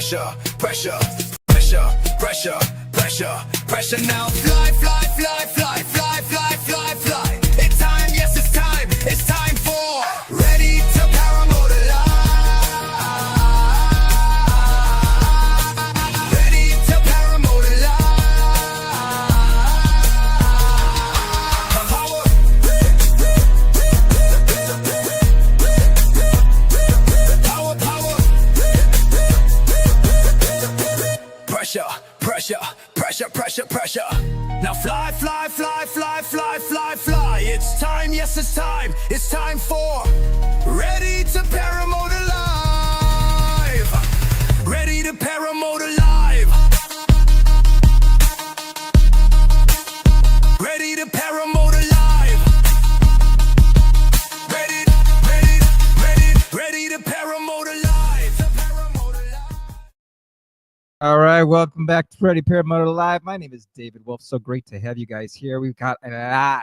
pressure, pressure, pressure, pressure, pressure, pressure. Now fly, fly, fly, fly, fly, fly, fly, fly. It's time, yes, it's time. It's time for ready to paramotor live. Ready to paramotor live. Power. Power, power. Pressure, pressure, pressure, pressure, pressure. Now fly, fly, fly, fly, fly, fly, fly. It's time, yes, it's time. It's time for ready to paramotor live. Ready to paramotor live. Ready to paramotor live. Ready, ready, ready, ready to paramotor live. To paramotor live. All right, welcome back to Ready Paramotor Live. My name is David Wolf. So great to have you guys here. We've got a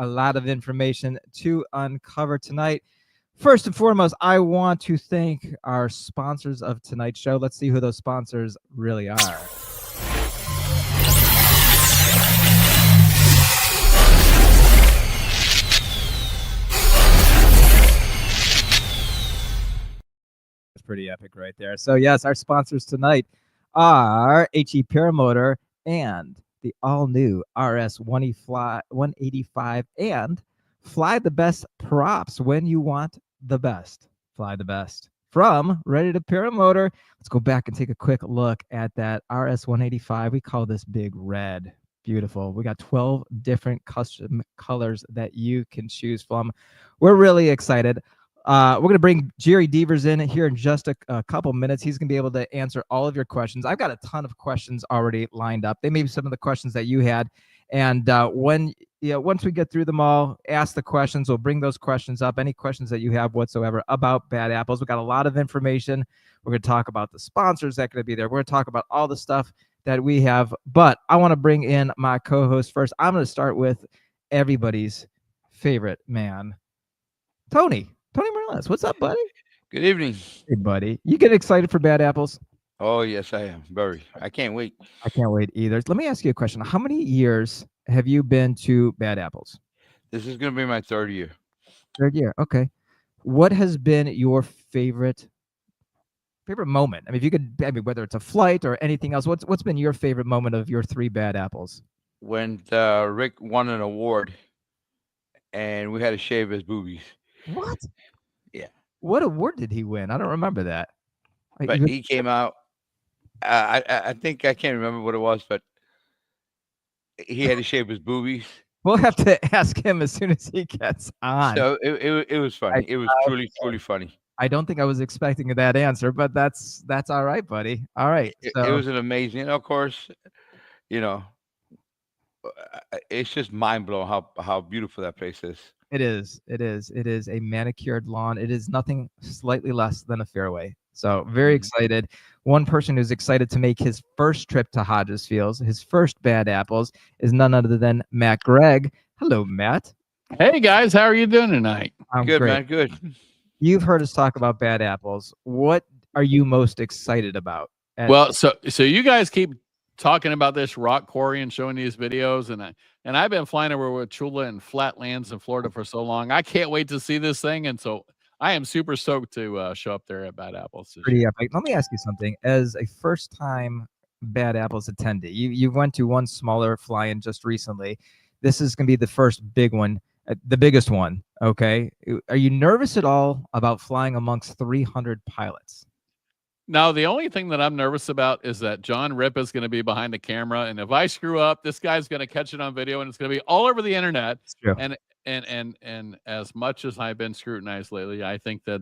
lot of information to uncover tonight. First and foremost, I want to thank our sponsors of tonight's show. Let's see who those sponsors really are. It's pretty epic right there. So yes, our sponsors tonight are HE Paramotor and the all-new RS 185 and Fly the Best props when you want the best. Fly the best. From Ready to Paramotor, let's go back and take a quick look at that RS 185. We call this Big Red. Beautiful. We got 12 different custom colors that you can choose from. We're really excited. We're going to bring Jerry Devers in here in just a couple minutes. He's going to be able to answer all of your questions. I've got a ton of questions already lined up. They may be some of the questions that you had. And once we get through them all, ask the questions. We'll bring those questions up. Any questions that you have whatsoever about Bad Apples. We've got a lot of information. We're going to talk about the sponsors that are going to be there. We're going to talk about all the stuff that we have. But I want to bring in my co-host first. I'm going to start with everybody's favorite man, Tony. Tony Morales, what's up, buddy? Good evening. Hey, buddy. You get excited for Bad Apples? Oh, yes, I am. Very. I can't wait. I can't wait either. Let me ask you a question. How many years have you been to Bad Apples? This is going to be my third year. Third year. Okay. What has been your favorite moment? I mean, if you could, whether it's a flight or anything else, what's been your favorite moment of your 3 Bad Apples? When Rick won an award and we had to shave his boobies. What? Yeah. What award did he win? I don't remember that. But he came out. I think I can't remember what it was, but he had to shave his boobies. We'll have to ask him as soon as he gets on. So it was funny. It was truly funny. I don't think I was expecting that answer, but that's all right, buddy. All right. It was an amazing. Of course, it's just mind blowing how beautiful that place is. It is a manicured lawn. It is nothing slightly less than a fairway. So very excited. One person who's excited to make his first trip to Hodges Fields, his first Bad Apples, is none other than Matt Gregg. Hello, Matt. Hey guys, how are you doing tonight? I'm good, great. man. Good. You've heard us talk about Bad Apples. What are you most excited about? Well, so you guys keep talking about this rock quarry and showing these videos, and I've been flying over with Chula and Flatlands in Florida for so long. I can't wait to see this thing, and so I am super stoked to show up there at Bad Apples. Pretty epic. Let me ask you something. As a first-time Bad Apples attendee, you went to one smaller fly-in just recently. This is going to be the first big one, the biggest one. Okay, are you nervous at all about flying amongst 300 pilots? Now, the only thing that I'm nervous about is that John Ripp is going to be behind the camera, and if I screw up, this guy's going to catch it on video, and it's going to be all over the internet. And as much as I've been scrutinized lately, I think that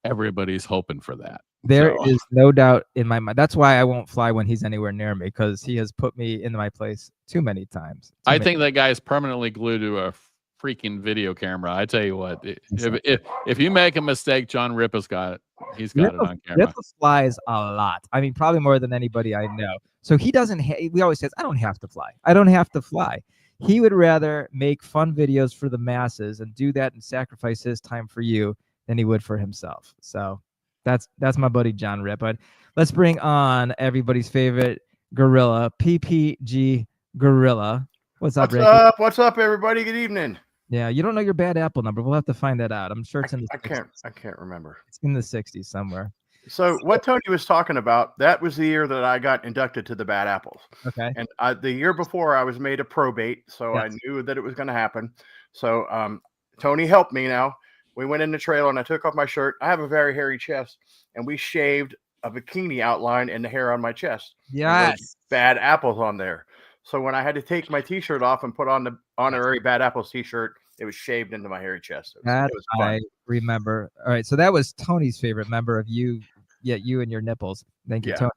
everybody's hoping for that. There is no doubt in my mind. That's why I won't fly when he's anywhere near me, because he has put me in my place too many times. I think that guy's permanently glued to a freaking video camera. I tell you what, if you make a mistake, John Ripp has got it. He's got it on camera. Ripp flies a lot. I mean, probably more than anybody I know. So he doesn't. We always says, I don't have to fly. I don't have to fly. He would rather make fun videos for the masses and do that and sacrifice his time for you than he would for himself. So that's my buddy John Ripp. But Let's bring on everybody's favorite gorilla, PPG Gorilla. What's up, What's Rick? up? What's up, everybody? Good evening. Yeah, you don't know your bad apple number. We'll have to find that out. I'm sure it's in the 60s. I can't remember. It's in the 60s somewhere. So what Tony was talking about, that was the year that I got inducted to the Bad Apples. Okay. And the year before I was made a probate, so I knew that it was going to happen. So Tony helped me now. We went in the trailer and I took off my shirt. I have a very hairy chest, and we shaved a bikini outline and the hair on my chest. Yes. Bad Apples on there. So when I had to take my t-shirt off and put on the honorary Bad Apples t-shirt, it was shaved into my hairy chest. It was fun. I remember. All right. So that was Tony's favorite member of you. Yeah, you and your nipples. Thank you, Tony.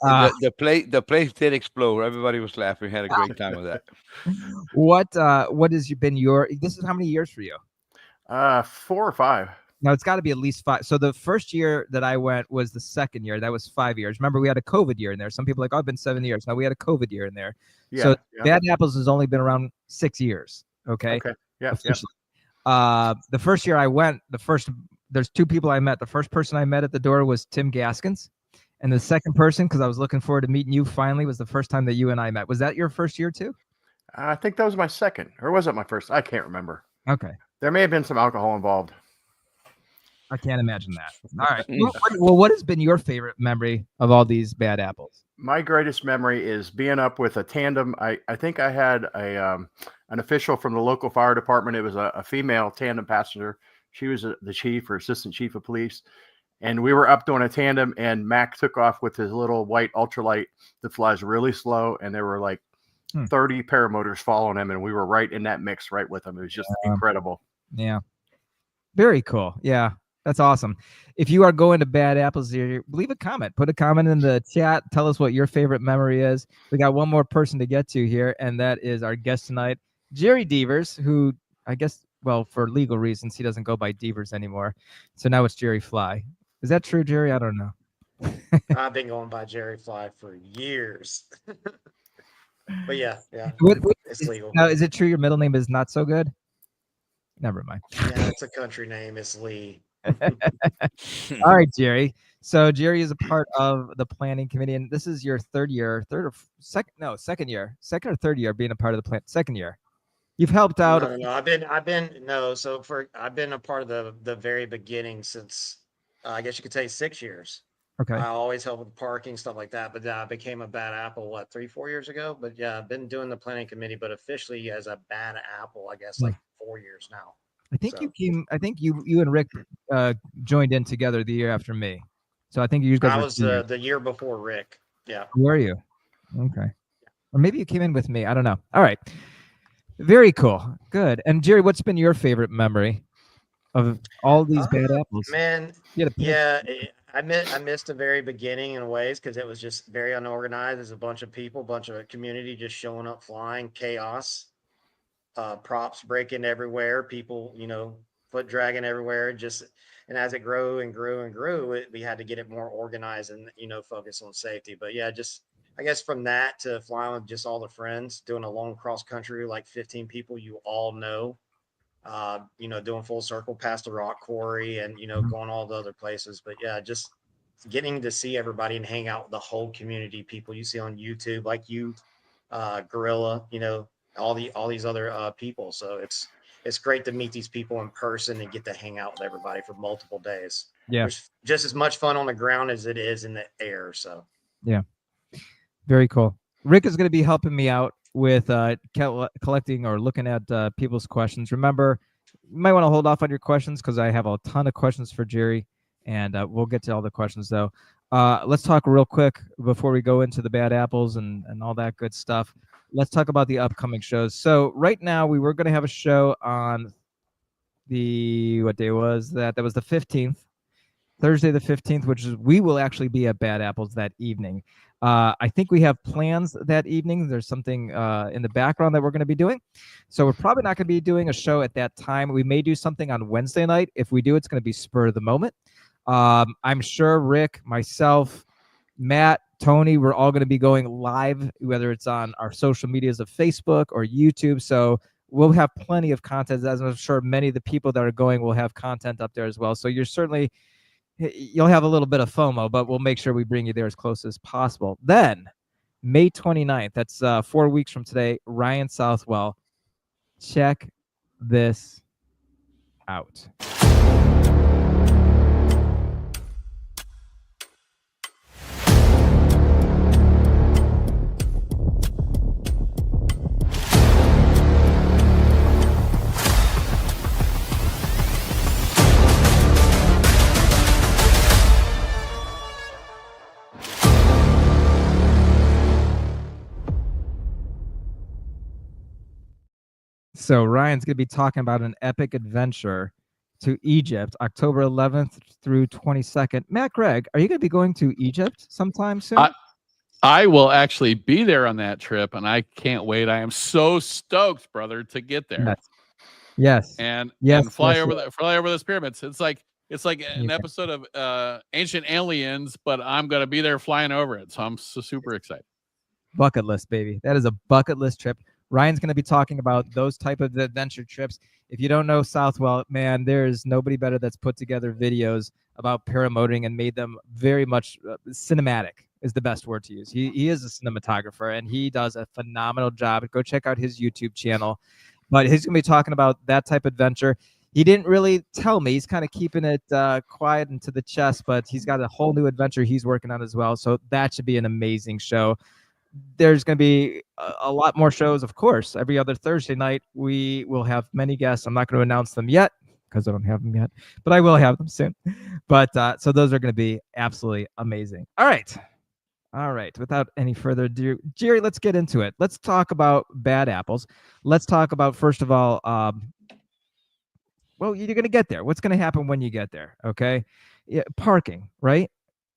The place did explode. Everybody was laughing. Had a great time with that. What has been your? This is how many years for you? 4 or 5. No, it's got to be at least 5. So the first year that I went was the second year. That was 5 years. Remember, we had a COVID year in there. Some people are like, oh, I've been 7 years. No, we had a COVID year in there. Yeah, so Bad Apples has only been around 6 years. Okay. Yeah. The first year I went, there's 2 people I met. The first person I met at the door was Tim Gaskins. And the second person, because I was looking forward to meeting you finally, was the first time that you and I met. Was that your first year too? I think that was my second. Or was it my first? I can't remember. Okay. There may have been some alcohol involved. I can't imagine that. All right. Well, what has been your favorite memory of all these Bad Apples? My greatest memory is being up with a tandem. I think I had an official from the local fire department. It was a female tandem passenger. She was the chief or assistant chief of police. And we were up doing a tandem, and Mac took off with his little white ultralight that flies really slow. And there were like 30 paramotors following him. And we were right in that mix, right with him. It was just incredible. Yeah. Very cool. Yeah. That's awesome. If you are going to Bad Apples here, leave a comment. Put a comment in the chat. Tell us what your favorite memory is. We got one more person to get to here, and that is our guest tonight, Jerry Devers, who I guess, well, for legal reasons, he doesn't go by Devers anymore. So now it's Jerry Fly. Is that true, Jerry? I don't know. I've been going by Jerry Fly for years. But yeah. It's legal. Now, is it true your middle name is not so good? Never mind. Yeah, it's a country name. It's Lee. All right, Jerry. So Jerry is a part of the planning committee, and this is your second year, second or third year being a part of the second year. You've helped out. No, I've been I've been a part of the very beginning since I guess you could say 6 years. Okay. I always help with parking, stuff like that. But I became a Bad Apple, 3-4 years ago? But yeah, I've been doing the planning committee, but officially as a Bad Apple, I guess 4 years now. I think you and Rick joined in together the year after me. So I think you guys. I was the year before Rick. Yeah. Who are you? Okay. Or maybe you came in with me. I don't know. All right. Very cool. Good. And Jerry, what's been your favorite memory of all these Bad Apples? Man, I missed the very beginning in ways because it was just very unorganized. There's a bunch of people, bunch of community just showing up, flying, chaos. Props breaking everywhere, people, foot dragging everywhere. And as it grew and grew and grew, we had to get it more organized and, focus on safety. But yeah, just, I guess from that to flying with just all the friends, doing a long cross country, like 15 people you all know, doing full circle past the rock quarry and, going all the other places. But yeah, just getting to see everybody and hang out with the whole community, people you see on YouTube, like you, Gorilla, all these other people. So it's great to meet these people in person and get to hang out with everybody for multiple days. Yeah. There's just as much fun on the ground as it is in the air. So yeah. Very cool. Rick is going to be helping me out with collecting or looking at people's questions. Remember, you might want to hold off on your questions because I have a ton of questions for Jerry, and we'll get to all the questions though. Let's talk real quick before we go into the Bad Apples and all that good stuff. Let's talk about the upcoming shows. So right now we were going to have a show on what day was that? That was the 15th, Thursday the 15th, which is we will actually be at Bad Apples that evening. I think we have plans that evening. There's something in the background that we're going to be doing. So we're probably not going to be doing a show at that time. We may do something on Wednesday night. If we do, it's going to be spur of the moment. I'm sure Rick, myself, Matt, Tony, we're all going to be going live, whether it's on our social medias of Facebook or YouTube. So we'll have plenty of content, as I'm sure many of the people that are going will have content up there as well. So you're certainly you'll have a little bit of FOMO, but we'll make sure we bring you there as close as possible. Then May 29th, that's 4 weeks from today, Ryan Southwell. Check this out. So Ryan's going to be talking about an epic adventure to Egypt, October 11th through 22nd. Matt Gregg, are you going to be going to Egypt sometime soon? I will actually be there on that trip, and I can't wait. I am so stoked, brother, to get there. Yes. And yes, fly yes. over those pyramids. It's like an episode of Ancient Aliens, but I'm going to be there flying over it. So I'm so super excited. Bucket list, baby. That is a bucket list trip. Ryan's going to be talking about those type of adventure trips. If you don't know Southwell, man, there's nobody better that's put together videos about paramotoring and made them very much cinematic is the best word to use. He is a cinematographer, and he does a phenomenal job. Go check out his YouTube channel. But he's going to be talking about that type of adventure. He didn't really tell me. He's kind of keeping it quiet and to the chest, but he's got a whole new adventure he's working on as well. So that should be an amazing show. There's going to be a lot more shows, of course. Every other Thursday night, we will have many guests. I'm not going to announce them yet because I don't have them yet, but I will have them soon. But so those are going to be absolutely amazing. All right. Without any further ado, Jerry, let's get into it. Let's talk about bad apples. Let's talk about, first of all, well, you're going to get there. What's going to happen when you get there? Okay. Yeah, parking, right?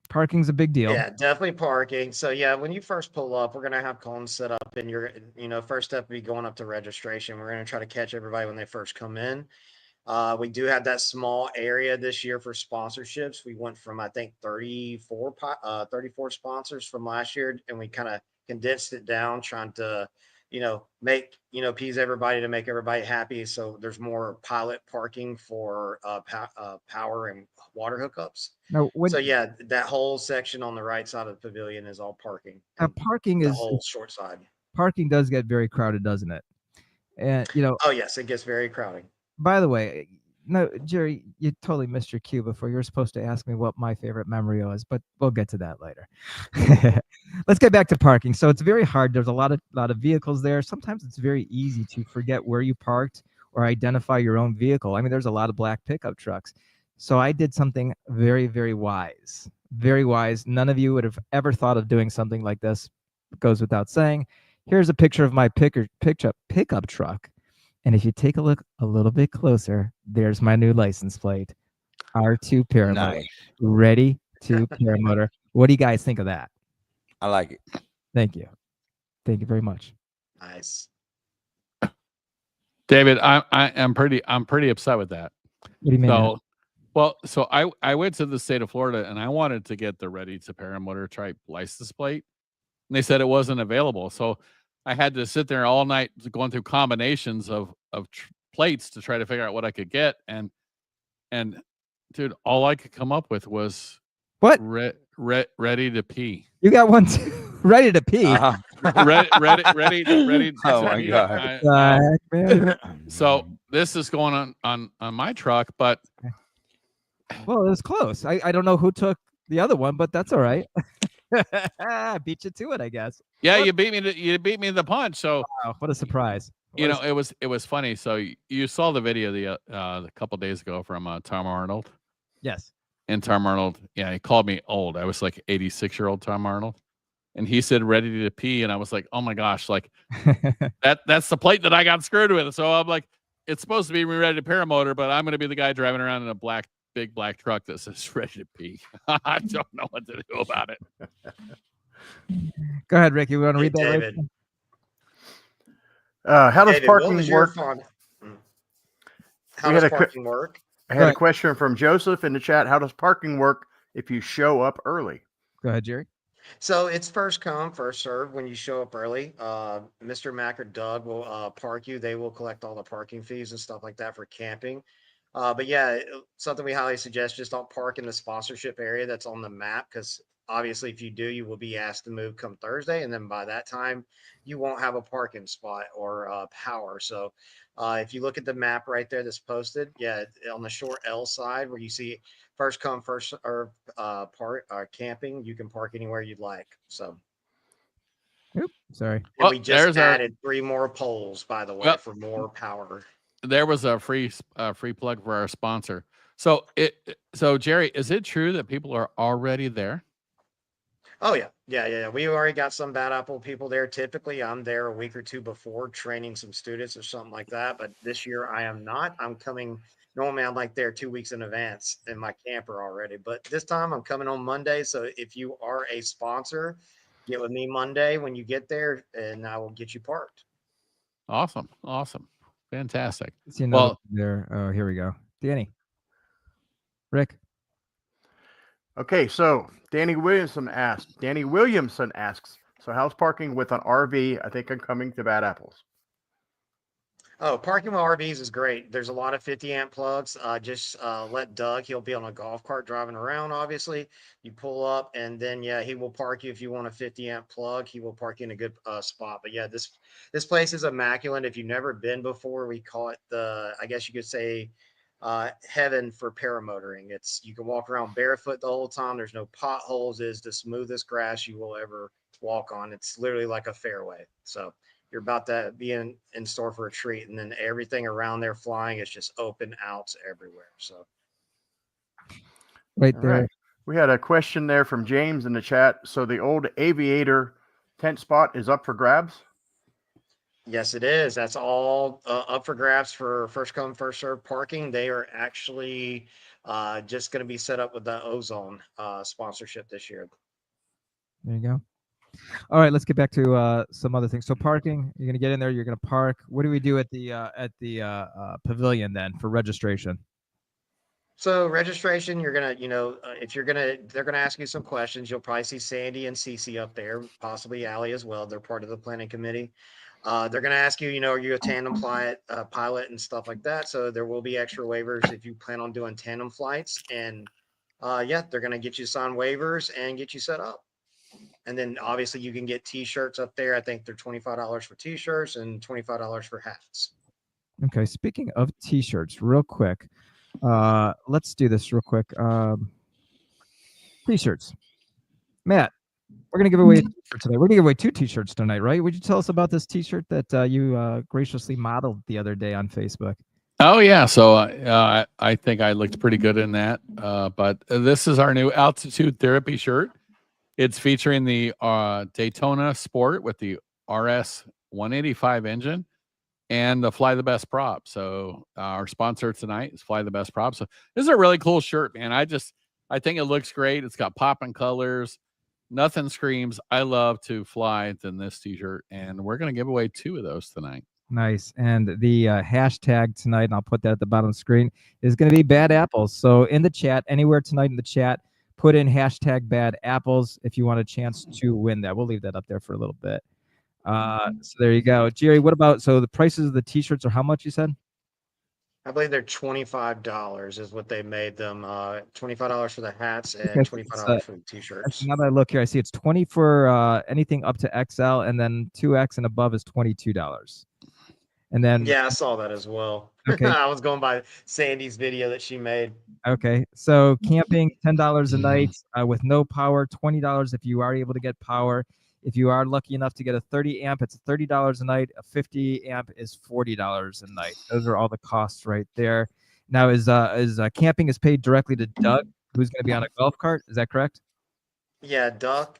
Parking's a big deal. Yeah, definitely parking. So yeah, when you first pull up, we're gonna have cones set up, and first step will be going up to registration. We're gonna try to catch everybody when they first come in. We do have that small area this year for sponsorships. We went from, I think, 34 sponsors from last year, and we kind of condensed it down, trying to, appease everybody to make everybody happy. So there's more pilot parking for power and water hookups. Now, So yeah, that whole section on the right side of the pavilion is all parking. Parking the is whole short side. Parking does get very crowded, doesn't it? And oh yes, it gets very crowded. By the way, no, Jerry, you totally missed your cue before. You were supposed to ask me what my favorite memory was, but we'll get to that later. Let's get back to parking. So it's very hard. There's a lot of vehicles there. Sometimes it's very easy to forget where you parked or identify your own vehicle. I mean, there's a lot of black pickup trucks. So I did something very, very wise. Very wise. None of you would have ever thought of doing something like this. It goes without saying. Here's a picture of my pickup truck. And if you take a look a little bit closer, there's my new license plate. R2 paramotor. Nice. Ready to paramotor. What do you guys think of that? I like it. Thank you. Thank you very much. Nice. David, I'm pretty upset with that. What do you mean? So I went to the state of Florida, and I wanted to get the Ready to Paramotor type license plate, and they said it wasn't available. So I had to sit there all night going through combinations of plates to try to figure out what I could get. And dude, all I could come up with was what? Ready to pee. You got one too? Ready to pee. Ready. Oh my God. Man. So this is going on my truck, but well, it was close. I don't know who took the other one, but that's all right. Beat you to it, I guess. Yeah, you beat me to the punch. So wow, what a surprise! It was funny. So you saw the video a couple days ago from Tom Arnold. Yes. And Tom Arnold, yeah, he called me old. I was like 86-year-old Tom Arnold, and he said ready to pee, and I was like, oh my gosh, like that's the plate that I got screwed with. So I'm like, it's supposed to be Ready to Paramotor, but I'm going to be the guy driving around in a big black truck that says ready to pee. I don't know what to do about it. Go ahead, Ricky. We want to read that, David. How does David, parking work? How does parking work? I had a question from Joseph in the chat. How does parking work if you show up early? Go ahead, Jerry. So it's first come, first serve when you show up early. Mr. Mac or Doug will park you. They will collect all the parking fees and stuff like that for camping. But yeah, something we highly suggest, just don't park in the sponsorship area that's on the map, because obviously if you do, you will be asked to move come Thursday. And then by that time, you won't have a parking spot or power. So if you look at the map right there that's posted, yeah, on the short L side where you see first come, first or camping, you can park anywhere you'd like. So. Oop, sorry. And Well, we just there's our added 3 more poles, by the way, well, for more power. there was a free plug for our sponsor. So Jerry, is it true that people are already there? Oh yeah. We already got some Bad Apple people there. Typically, I'm there a week or two before training some students or something like that. But this year, I am not. I'm coming. Normally, I'm like there 2 weeks in advance in my camper already. But this time, I'm coming on Monday. So if you are a sponsor, get with me Monday when you get there, and I will get you parked. Awesome. Fantastic. See another Well, there. Oh, here we go. Danny. Rick. Okay, so Danny Williamson asks, so how's parking with an RV? I think I'm coming to Bad Apples. Oh, parking with RVs is great. There's a lot of 50 amp plugs. Just let Doug, he'll be on a golf cart driving around, obviously. You pull up and then, yeah, he will park you if you want a 50 amp plug. He will park you in a good spot. But yeah, this place is immaculate. If you've never been before, we call it I guess you could say, heaven for paramotoring. You can walk around barefoot the whole time. There's no potholes. It's the smoothest grass you will ever walk on. It's literally like a fairway. So you're about to be in store for a treat. And then everything around there flying is just open outs everywhere. So Right All there. right. We had a question there from James in the chat. So the old Aviator tent spot is up for grabs? yes, it is. That's all up for grabs for first come, first serve parking. They are actually just going to be set up with the Ozone sponsorship this year. There you go. All right, let's get back to some other things. So parking, you're gonna get in there. You're gonna park. What do we do at the pavilion then for registration? So registration, you're gonna, if they're gonna ask you some questions. You'll probably see Sandy and Cece up there, possibly Allie as well. They're part of the planning committee. They're gonna ask you, are you a tandem pilot and stuff like that. So there will be extra waivers if you plan on doing tandem flights. And yeah, they're gonna get you signed waivers and get you set up. And then obviously you can get T-shirts up there. I think they're $25 for T-shirts and $25 for hats. Okay, speaking of T-shirts, real quick, let's do this real quick. T-shirts, Matt. We're gonna give away a T-shirt today. We're gonna give away 2 T-shirts tonight, right? Would you tell us about this T-shirt that you graciously modeled the other day on Facebook? oh yeah, so I think I looked pretty good in that. But this is our new altitude therapy shirt. It's featuring the Daytona Sport with the RS 185 engine and the Fly the Best prop. So our sponsor tonight is Fly the Best prop. So this is a really cool shirt, man. I think it looks great. It's got popping colors. Nothing screams I love to fly than this T-shirt, and we're going to give away 2 of those tonight. Nice. And the hashtag tonight, and I'll put that at the bottom of the screen, is going to be Bad Apples. So in the chat, anywhere tonight in the chat, put in hashtag Bad Apples if you want a chance to win that. We'll leave that up there for a little bit. So there you go. Jerry, what about, so the prices of the T-shirts are how much, you said? I believe they're $25 is what they made them. $25 for the hats and $25 for the T-shirts. Now that I look here, I see it's 20 for anything up to XL, and then 2X and above is $22. And then yeah, I saw that as well. Okay. I was going by Sandy's video that she made. Okay, so camping $10 a night with no power, $20 if you are able to get power. If you are lucky enough to get a 30 amp, it's $30 a night. A 50 amp is $40 a night. Those are all the costs right there. Now, is camping is paid directly to Doug, who's going to be on a golf cart? Is that correct? Yeah, Doug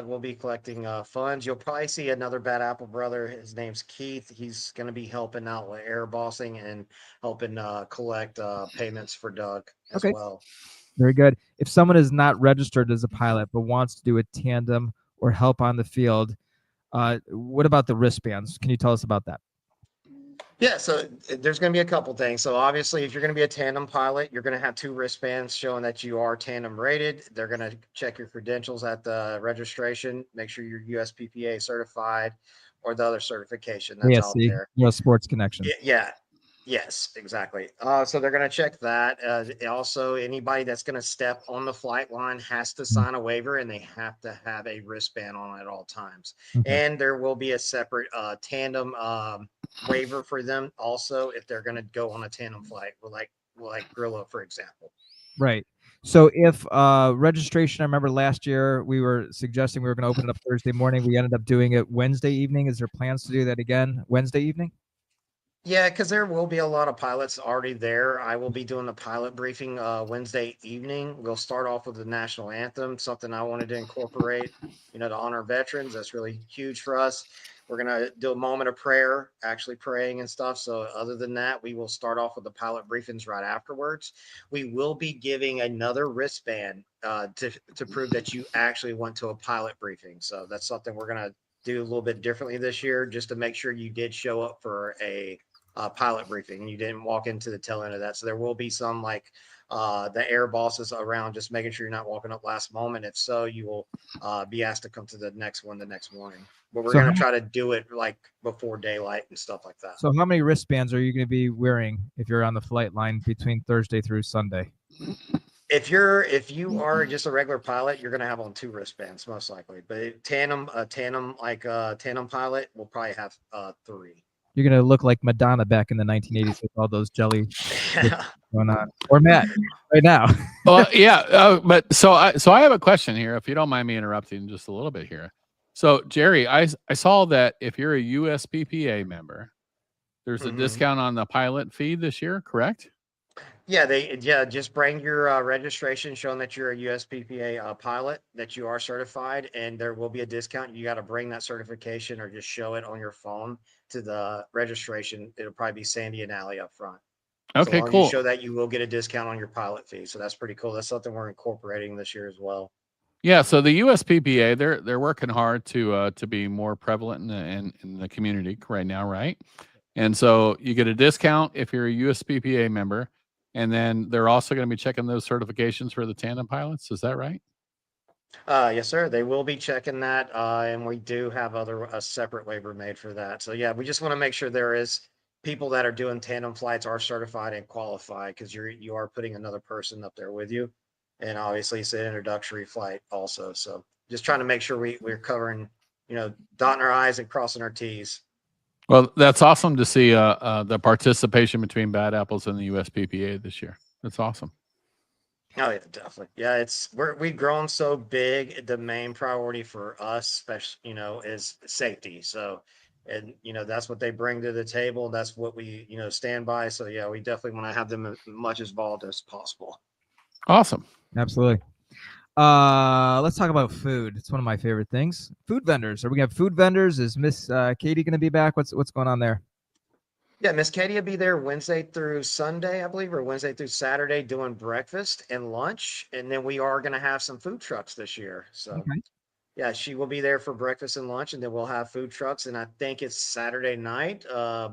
will be collecting funds. You'll probably see another Bad Apple brother. His name's Keith. He's going to be helping out with air bossing and helping collect payments for Doug as well. Very good. If someone is not registered as a pilot but wants to do a tandem or help on the field, what about the wristbands? Can you tell us about that? Yeah, so there's going to be a couple things. So obviously, if you're going to be a tandem pilot, you're going to have 2 wristbands showing that you are tandem rated. They're going to check your credentials at the registration, make sure you're USPPA certified or the other certification that's out there. No sports connection. Yeah. Yes, exactly. So they're going to check that. Also, anybody that's going to step on the flight line has to sign a waiver, and they have to have a wristband on at all times. Okay. And there will be a separate tandem waiver for them also if they're going to go on a tandem flight, like Grillo, for example. Right. So if registration, I remember last year we were suggesting we were going to open it up Thursday morning. We ended up doing it Wednesday evening. Is there plans to do that again Wednesday evening? Yeah, because there will be a lot of pilots already there. I will be doing the pilot briefing Wednesday evening. We'll start off with the national anthem, something I wanted to incorporate, to honor veterans. That's really huge for us. We're going to do a moment of prayer, actually praying and stuff. So, other than that, we will start off with the pilot briefings right afterwards. We will be giving another wristband to prove that you actually went to a pilot briefing. So, that's something we're going to do a little bit differently this year just to make sure you did show up for a pilot briefing and you didn't walk into the tail end of that. So there will be some the air bosses around just making sure you're not walking up last moment. If so, you will be asked to come to the next one the next morning. But we're going to try to do it like before daylight and stuff like that. So how many wristbands are you going to be wearing if you're on the flight line between Thursday through Sunday? If you are just a regular pilot, you're going to have on 2 wristbands most likely. But tandem pilot will probably have 3. You're going to look like Madonna back in the 1980s with all those jelly going on. Or Matt right now. Well, yeah. But so I have a question here, if you don't mind me interrupting just a little bit here. So Jerry, I saw that if you're a USPPA member, there's a discount on the pilot fee this year, correct? Yeah, just bring your registration showing that you're a USPPA pilot, that you are certified, and there will be a discount. You got to bring that certification or just show it on your phone to the registration. It'll probably be Sandy and Allie up front. Okay, so cool. You show that, you will get a discount on your pilot fee. So that's pretty cool. That's something we're incorporating this year as well. Yeah, so the USPPA, they're working hard to be more prevalent in the community right now, right? And so you get a discount if you're a USPPA member. And then they're also going to be checking those certifications for the tandem pilots. Is that right? Yes, sir. They will be checking that. And we do have a separate waiver made for that. So yeah, we just want to make sure there is people that are doing tandem flights are certified and qualified, because you are putting another person up there with you. And obviously it's an introductory flight also. So just trying to make sure we're covering, dotting our I's and crossing our T's. Well, that's awesome to see the participation between Bad Apples and the USPPA this year. That's awesome. Oh yeah, definitely. Yeah, we've grown so big. The main priority for us, especially, is safety. So, and that's what they bring to the table. That's what we, stand by. So yeah, we definitely want to have them as much involved as possible. Awesome. Absolutely. Let's talk about food. It's one of my favorite things. Food vendors. Are we gonna have food vendors? Is Miss Katie going to be back? What's going on there? Yeah, Miss Katie will be there Wednesday through Sunday, I believe, or Wednesday through Saturday doing breakfast and lunch. And then we are going to have some food trucks this year. So Okay. yeah, she will be there for breakfast and lunch, and then we'll have food trucks. And I think it's Saturday night. I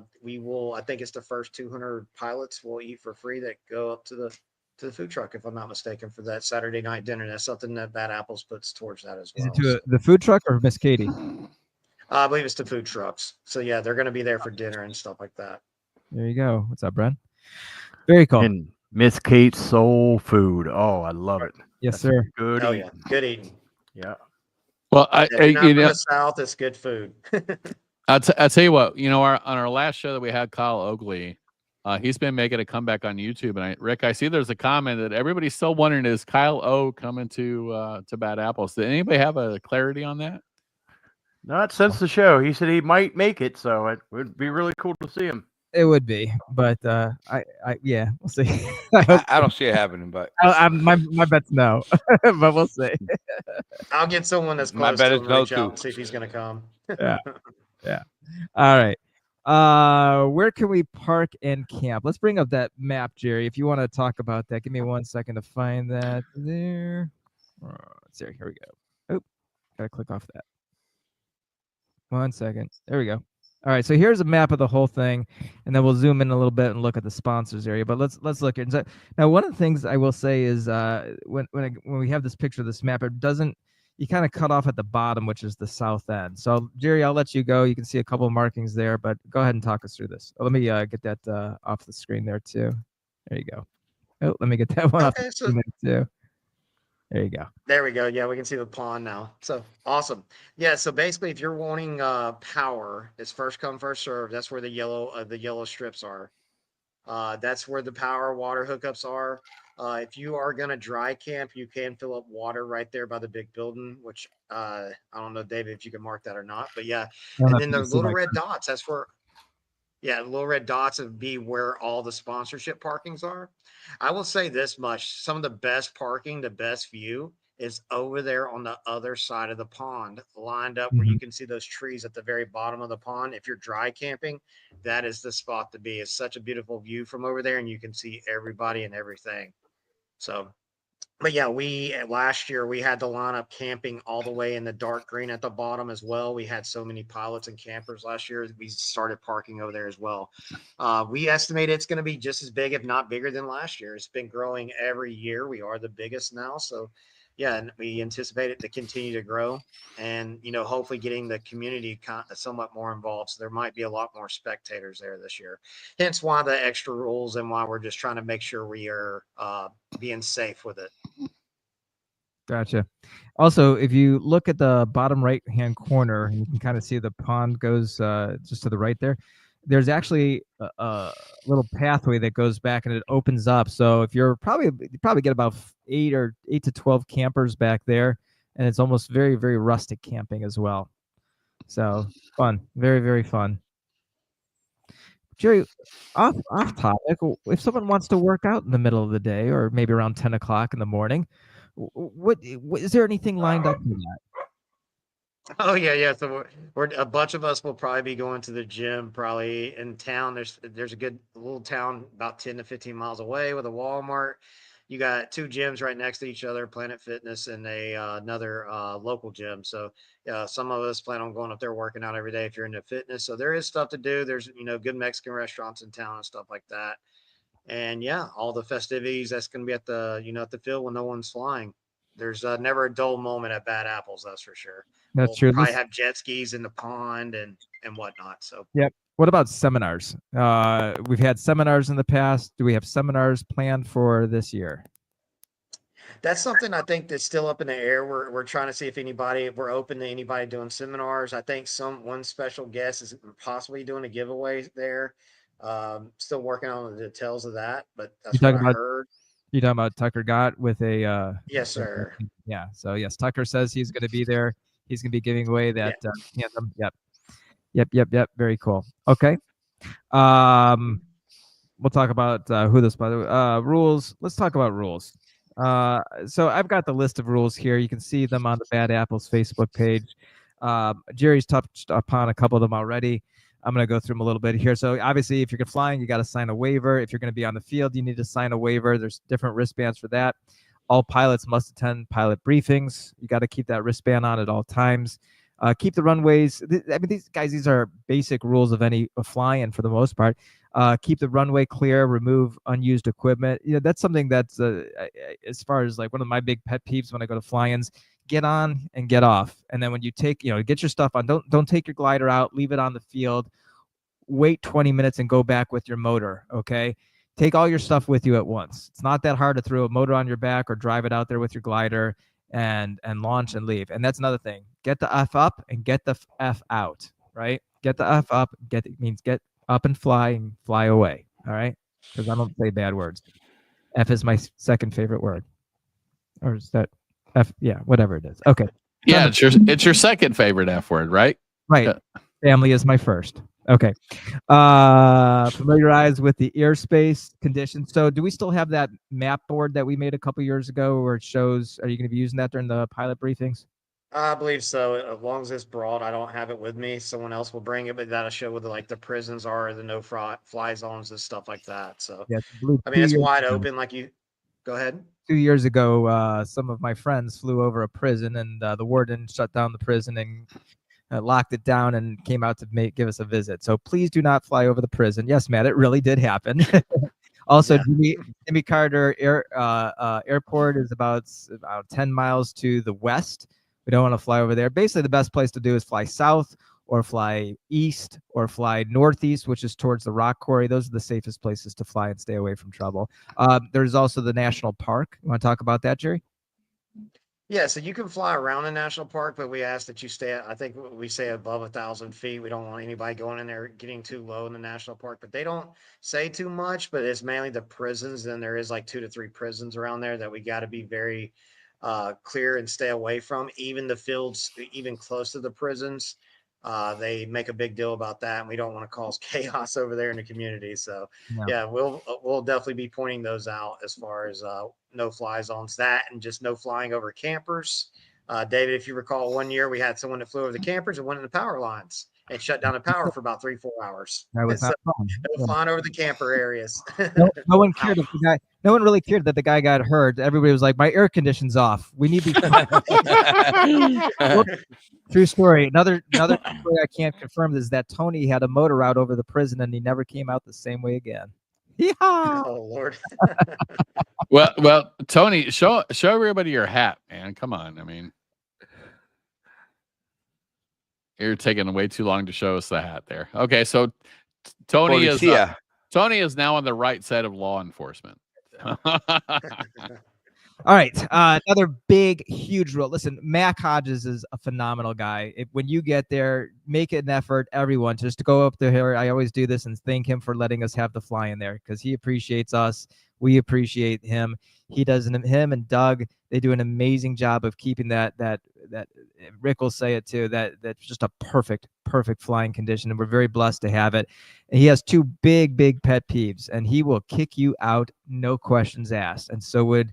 think it's the first 200 pilots will eat for free that go up to the food truck, if I'm not mistaken, for that Saturday night dinner. That's something that Bad Apples puts towards that as well. Is it to the food truck or Miss Katie? I believe it's the food trucks. So yeah, they're going to be there for dinner and stuff like that. There you go. What's up, Bren? Very cool. And Miss Kate's soul food. Oh, I love it. Yes, sir. Good. Oh eating. yeah, good eating. Yeah. Well, If you're not from the South, it's good food. I'll tell you what, on our last show that we had, Kyle Oakley, he's been making a comeback on YouTube. And Rick, I see there's a comment that everybody's still wondering, is Kyle O coming to Bad Apples? Did anybody have a clarity on that? Not since the show. He said he might make it, so it would be really cool to see him. It would be, but yeah, we'll see. I don't see it happening, but my bet's no, but we'll see. I'll get someone that's My close bet to is him, no reach out too. and see if he's going to come. Yeah. All right. Where can we park and camp? Let's bring up that map, Jerry. If you want to talk about that, give me 1 second to find that there. Let's see. Here we go. Oh, gotta click off that. 1 second. There we go. All right, so here's a map of the whole thing, and then we'll zoom in a little bit and look at the sponsors area. But let's look at it. Now, one of the things I will say is when we have this picture of this map, it doesn't. you kind of cut off at the bottom, which is the south end. So Jerry, I'll let you go. You can see a couple of markings there, but go ahead and talk us through this. Oh, let me get that off the screen there too. There you go. Oh, let me get that one off the screen there too. There you go. There we go. Yeah, we can see the pond now. So awesome. Yeah. So basically, if you're wanting power, it's first come first serve. That's where the yellow strips are. That's where the power water hookups are. If you are going to dry camp, you can fill up water right there by the big building, which I don't know, David, if you can mark that or not. But yeah. And then the little red dots, that's where, yeah, the little red dots would be where all the sponsorship parkings are. I will say this much. Some of the best parking, the best view is over there on the other side of the pond, lined up where you can see those trees at the very bottom of the pond. If you're dry camping, that is the spot to be. It's such a beautiful view from over there, and you can see everybody and everything. So, but yeah, last year we had to line up camping all the way in the dark green at the bottom as well. We had so many pilots and campers last year. We started parking over there as well. We estimate it's going to be just as big, if not bigger than last year. It's been growing every year. We are the biggest now. So yeah, and we anticipate it to continue to grow, and hopefully getting the community somewhat more involved. So there might be a lot more spectators there this year. Hence why the extra rules and why we're just trying to make sure we are being safe with it. Gotcha. Also, if you look at the bottom right-hand corner, you can kind of see the pond goes just to the right there. There's actually a little pathway that goes back and it opens up. So if you probably get about 8 to 12 campers back there, and it's almost very, very rustic camping as well. So fun, very, very fun. Jerry, off topic, if someone wants to work out in the middle of the day or maybe around 10 o'clock in the morning, what is there anything lined up for that? Oh yeah. So we're a bunch of us will probably be going to the gym probably in town. There's a good little town about 10 to 15 miles away with a Walmart. You got 2 gyms right next to each other, Planet Fitness and another local gym. So some of us plan on going up there working out every day if you're into fitness. So there is stuff to do. There's good Mexican restaurants in town and stuff like that. And yeah, all the festivities that's going to be at the at the field when no one's flying. There's never a dull moment at Bad Apples, that's for sure. That's true. Probably have jet skis in the pond and whatnot. So yep. What about seminars? We've had seminars in the past. Do we have seminars planned for this year? That's something I think that's still up in the air. We're trying to see if we're open to anybody doing seminars. I think one special guest is possibly doing a giveaway there. Still working on the details of that, but that's what I heard. You talking about Tucker Gott with a yes, sir. Yeah. So yes, Tucker says he's going to be there. He's going to be giving away that tandem. Yep. Very cool. Okay. We'll talk about who this by the way. Rules. Let's talk about rules. So I've got the list of rules here. You can see them on the Bad Apples Facebook page. Jerry's touched upon a couple of them already. I'm going to go through them a little bit here. So obviously, if you're flying, you got to sign a waiver. If you're going to be on the field, you need to sign a waiver. There's different wristbands for that. All pilots must attend pilot briefings. You got to keep that wristband on at all times. Keep the runways. I mean, these are basic rules of any flying for the most part. Keep the runway clear. Remove unused equipment. That's something that's as far as like one of my big pet peeves when I go to fly-ins. Get on and get off. And then when you take, get your stuff on, don't take your glider out, leave it on the field, wait 20 minutes and go back with your motor. Okay. Take all your stuff with you at once. It's not that hard to throw a motor on your back or drive it out there with your glider and launch and leave. And that's another thing. Get the F up and get the F out, right? Get the F up, means get up and fly away. All right. Because I don't say bad words. F is my second favorite word. Or is that F? Yeah, whatever it is. Okay. Yeah, it's your second favorite F word, right? Right. Yeah. Family is my first. Okay. Familiarize with the airspace conditions. So do we still have that map board that we made a couple years ago where it shows, are you going to be using that during the pilot briefings? I believe so. As long as it's broad, I don't have it with me. Someone else will bring it, but that'll show where the prisons are, the no fly zones and stuff like that. So yeah, I mean, it's wide open. Like you go ahead. 2 years ago, some of my friends flew over a prison and the warden shut down the prison and locked it down and came out to give us a visit. So please do not fly over the prison. Yes, Matt, it really did happen. Also, yeah. Jimmy Carter Airport is about 10 miles to the west. We don't want to fly over there. Basically, the best place to do is fly south or fly east or fly northeast, which is towards the rock quarry. Those are the safest places to fly and stay away from trouble. There's also the national park. You want to talk about that, Jerry? Yeah, so you can fly around a national park, but we ask that you stay I think we say above 1,000 feet. We don't want anybody going in there getting too low in the national park, but they don't say too much, but it's mainly the prisons. And there is like 2 to 3 prisons around there that we got to be very clear and stay away from. Even the fields, even close to the prisons, they make a big deal about that, and we don't want to cause chaos over there in the community. So yeah, we'll definitely be pointing those out as far as no fly zones, that and just no flying over campers. David, if you recall, one year we had someone that flew over the campers and went in the power lines and shut down the power for about 3-4 hours. That was not fun. No flying over the camper areas. No one cared if the guy. No one really cared that the guy got hurt. Everybody was like, "My air conditioning's off. We need to." True story. Another story I can't confirm is that Tony had a motor out over the prison and he never came out the same way again. Yeehaw! Oh Lord. Well, Tony, show everybody your hat, man. Come on. I mean, you're taking way too long to show us the hat there. Okay, so Tony is now on the right side of law enforcement. All right. Another big, huge rule. Listen, Mac Hodges is a phenomenal guy. When you get there, make it an effort, everyone, just to go up there. I always do this and thank him for letting us have the fly in there because he appreciates us. We appreciate him. Him and Doug, they do an amazing job of keeping that Rick will say it too, that's just a perfect flying condition. And we're very blessed to have it. And he has 2 big pet peeves, and he will kick you out, no questions asked. And so would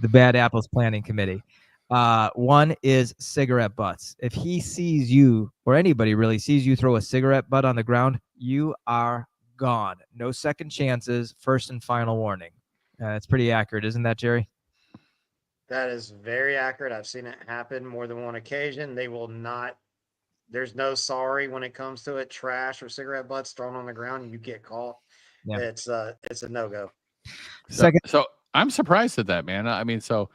the Bad Apples Planning Committee. One is cigarette butts. If he sees you, or anybody really sees you throw a cigarette butt on the ground, you are gone. No second chances, first and final warning. It's pretty accurate, isn't that, Jerry? That is very accurate. I've seen it happen more than one occasion. They will not, there's no sorry when it comes to it. Trash or cigarette butts thrown on the ground, you get caught. Yeah. It's a no-go. So I'm surprised at that, man. I mean, so,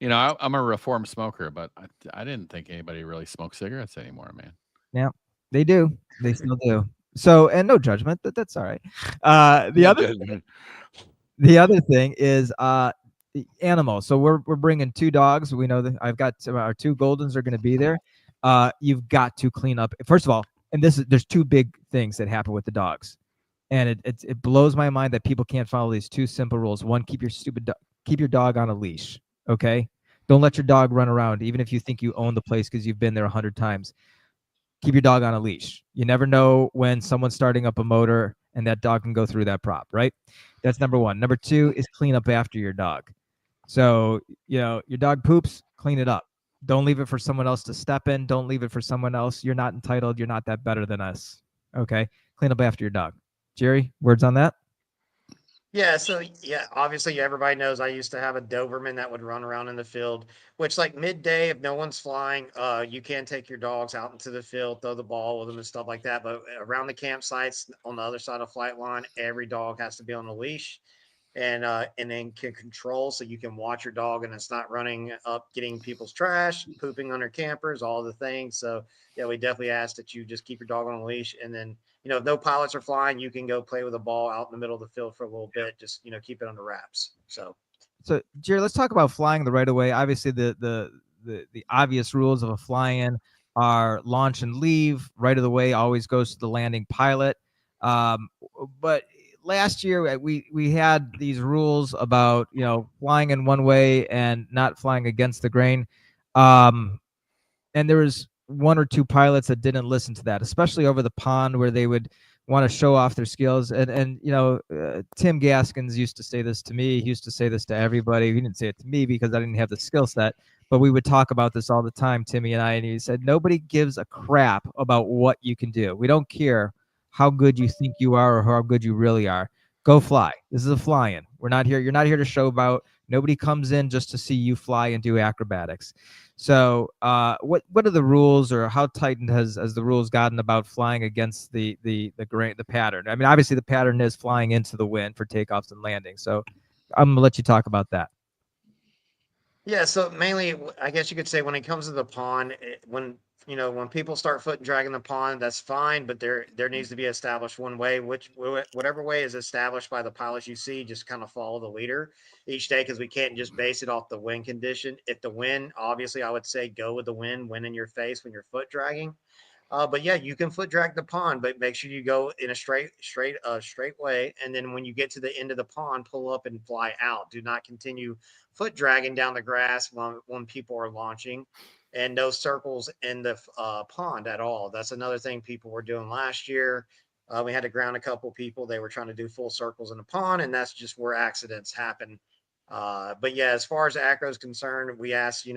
you know, I'm a reformed smoker, but I didn't think anybody really smokes cigarettes anymore, man. Yeah, they do. They still do. So, and no judgment, but that's all right. The other thing is the animals. So we're bringing 2 dogs. We know that I've got our 2 Goldens are going to be there. You've got to clean up. First of all, and there's 2 big things that happen with the dogs. And it blows my mind that people can't follow these 2 simple rules. One, keep your dog on a leash. Okay, don't let your dog run around, even if you think you own the place because you've been there 100 times. Keep your dog on a leash. You never know when someone's starting up a motor and that dog can go through that prop, right? That's number 1. Number 2 is clean up after your dog. So, you know, your dog poops, clean it up. Don't leave it for someone else to step in. Don't leave it for someone else. You're not entitled. You're not that better than us. Okay, clean up after your dog. Jerry, words on that? Yeah, so yeah, obviously everybody knows I used to have a Doberman that would run around in the field, which like midday, if no one's flying, you can take your dogs out into the field, throw the ball with them and stuff like that. But around the campsites on the other side of flight line, every dog has to be on a leash and then can control, so you can watch your dog and it's not running up, getting people's trash, pooping on their campers, all the things. So yeah, we definitely ask that you just keep your dog on a leash, and then, you know, if no pilots are flying, you can go play with a ball out in the middle of the field for a little bit. Just, you know, keep it under wraps. So Jerry, let's talk about flying the right of way. Obviously, the obvious rules of a fly-in are launch and leave. Right of the way always goes to the landing pilot. But last year we had these rules about, you know, flying in one way and not flying against the grain. And there was 1 or 2 pilots that didn't listen to that, especially over the pond where they would want to show off their skills. And you know, Tim Gaskins used to say this to me. He used to say this to everybody. He didn't say it to me because I didn't have the skill set, but we would talk about this all the time, Timmy and I. And he said, nobody gives a crap about what you can do. We don't care how good you think you are or how good you really are. Go fly. This is a fly-in. We're not here. You're not here to show about. Nobody comes in just to see you fly and do acrobatics. So what are the rules, or how tightened has the rules gotten about flying against the pattern? I mean, obviously the pattern is flying into the wind for takeoffs and landings. So I'm gonna let you talk about that. Yeah, so mainly, I guess you could say when it comes to the pond, when when people start foot and dragging the pond, that's fine, but there needs to be established one way, which whatever way is established by the pilots you see, just kind of follow the leader each day because we can't just base it off the wind condition. If the wind, obviously, I would say go with the wind in your face when you're foot dragging. But yeah, you can foot drag the pond, but make sure you go in a straight way. And then when you get to the end of the pond, pull up and fly out. Do not continue foot dragging down the grass when people are launching, and no circles in the pond at all. That's another thing people were doing last year. We had to ground a couple people. They were trying to do full circles in the pond, and that's just where accidents happen. But yeah, as far as acro is concerned, we asked,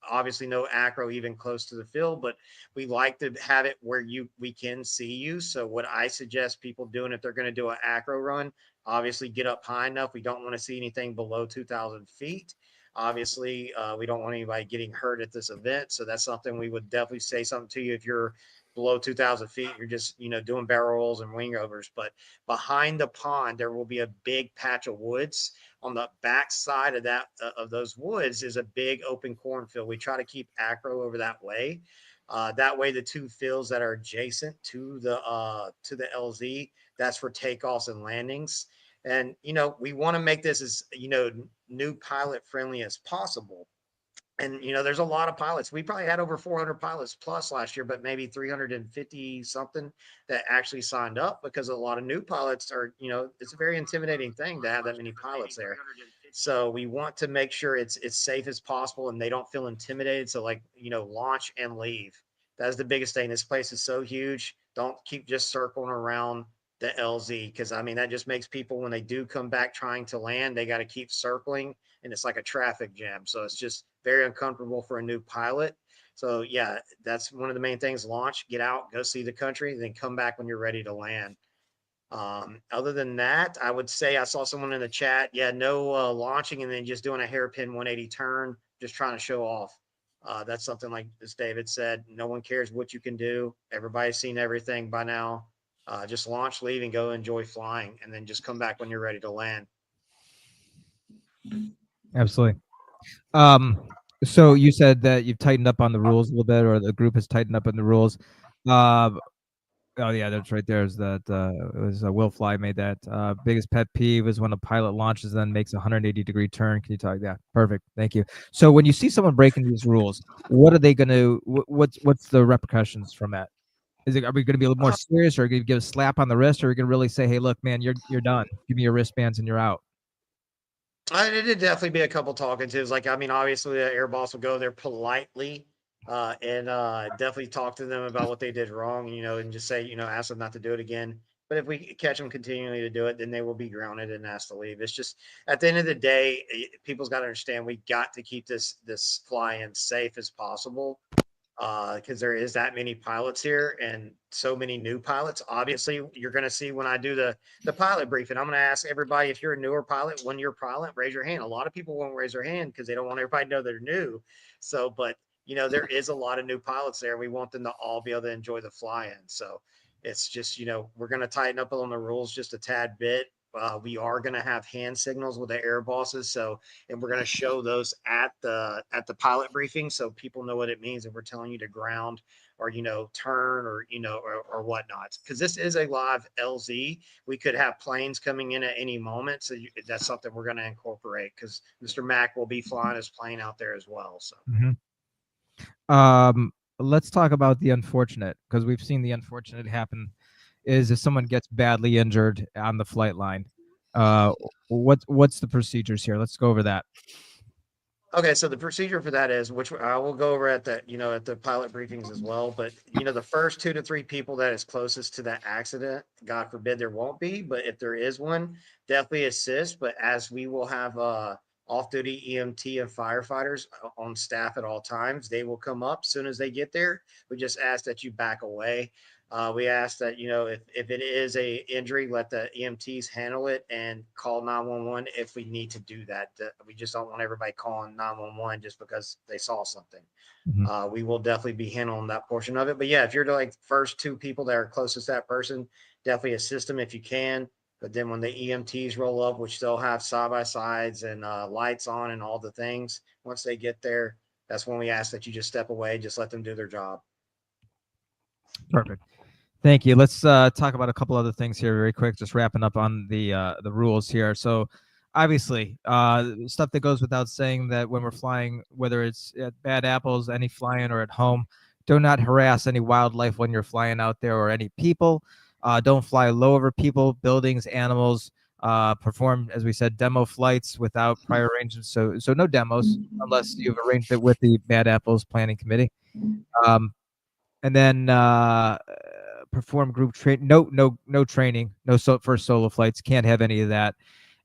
obviously no acro even close to the field, but we like to have it where we can see you. So what I suggest people doing if they're going to do an acro run, obviously get up high enough. We don't want to see anything below 2,000 feet. Obviously, we don't want anybody getting hurt at this event. So that's something we would definitely say something to you if you're below 2,000 feet. You're just doing barrel rolls and wing overs. But behind the pond, there will be a big patch of woods. On the back side of that of those woods is a big open cornfield. We try to keep acro over that way. That way, the two fields that are adjacent to the LZ, that's for takeoffs and landings. And we want to make this as new pilot friendly as possible. And there's a lot of pilots. We probably had over 400 pilots plus last year, but maybe 350 something that actually signed up because a lot of new pilots are, it's a very intimidating thing to have that many pilots there. So we want to make sure it's safe as possible and they don't feel intimidated. So like, launch and leave. That's the biggest thing. This place is so huge. Don't keep just circling around the LZ because I mean that just makes people when they do come back trying to land, they got to keep circling and it's like a traffic jam. So it's just very uncomfortable for a new pilot. So yeah, that's one of the main things. Launch, get out, go see the country, then come back when you're ready to land. Other than that, I would say I saw someone in the chat. Yeah, no launching and then just doing a hairpin 180 turn, just trying to show off. That's something like as David said. No one cares what you can do. Everybody's seen everything by now. Just launch, leave, and go enjoy flying, and then just come back when you're ready to land. Absolutely. So you said that you've tightened up on the rules a little bit, or the group has tightened up on the rules. Oh yeah, that's right there. Is that it was Will Fly made that. Biggest pet peeve is when a pilot launches then makes a 180-degree turn. Can you talk that? Perfect. Thank you. So when you see someone breaking these rules, what are they going to? What's the repercussions from that? Are we going to be a little more serious, or are we going to give a slap on the wrist, or are we going to really say, "Hey, look, man, you're done. Give me your wristbands and you're out." It'd definitely be a couple talking tos. Like, I mean, obviously, the air boss will go there politely and definitely talk to them about what they did wrong, and just say, ask them not to do it again. But if we catch them continuing to do it, then they will be grounded and asked to leave. It's just at the end of the day, people's got to understand we got to keep this fly-in safe as possible because there is that many pilots here and so many new pilots. Obviously, you're going to see when I do the pilot briefing, I'm going to ask everybody if you're a newer pilot, 1 year pilot, raise your hand. A lot of people won't raise their hand because they don't want everybody to know they're new. So, but there is a lot of new pilots there. We want them to all be able to enjoy the fly-in. So it's just we're going to tighten up on the rules just a tad bit. We are going to have hand signals with the air bosses, so and we're going to show those at the pilot briefing, so people know what it means if we're telling you to ground or turn or whatnot. Because this is a live LZ, we could have planes coming in at any moment, so that's something we're going to incorporate because Mr. Mack will be flying his plane out there as well. So. Let's talk about the unfortunate, because we've seen the unfortunate happen. Is if someone gets badly injured on the flight line, what's the procedures here? Let's go over that. Okay, so the procedure for that is, which I will go over at the pilot briefings as well. But the first 2 to 3 people that is closest to that accident, God forbid there won't be, but if there is one, definitely assist. But as we will have off-duty EMT and firefighters on staff at all times, they will come up as soon as they get there. We just ask that you back away. We ask that if it is a injury, let the EMTs handle it and call 911 if we need to do that. We just don't want everybody calling 911 just because they saw something. We will definitely be handling that portion of it. But yeah, if you're like first 2 people that are closest to that person, definitely assist them if you can. But then when the EMTs roll up, which they'll have side by sides and lights on and all the things, once they get there, that's when we ask that you just step away, just let them do their job. Perfect. Thank you. Let's talk about a couple other things here very quick, just wrapping up on the rules here. So obviously, stuff that goes without saying, that when we're flying, whether it's at Bad Apples, any flying, or at home, do not harass any wildlife when you're flying out there, or any people. Don't fly low over people, buildings, animals. Perform, as we said, demo flights without prior arrangements. So no demos unless you've arranged it with the Bad Apples Planning Committee. And then perform group train. No training. No first solo flights. Can't have any of that.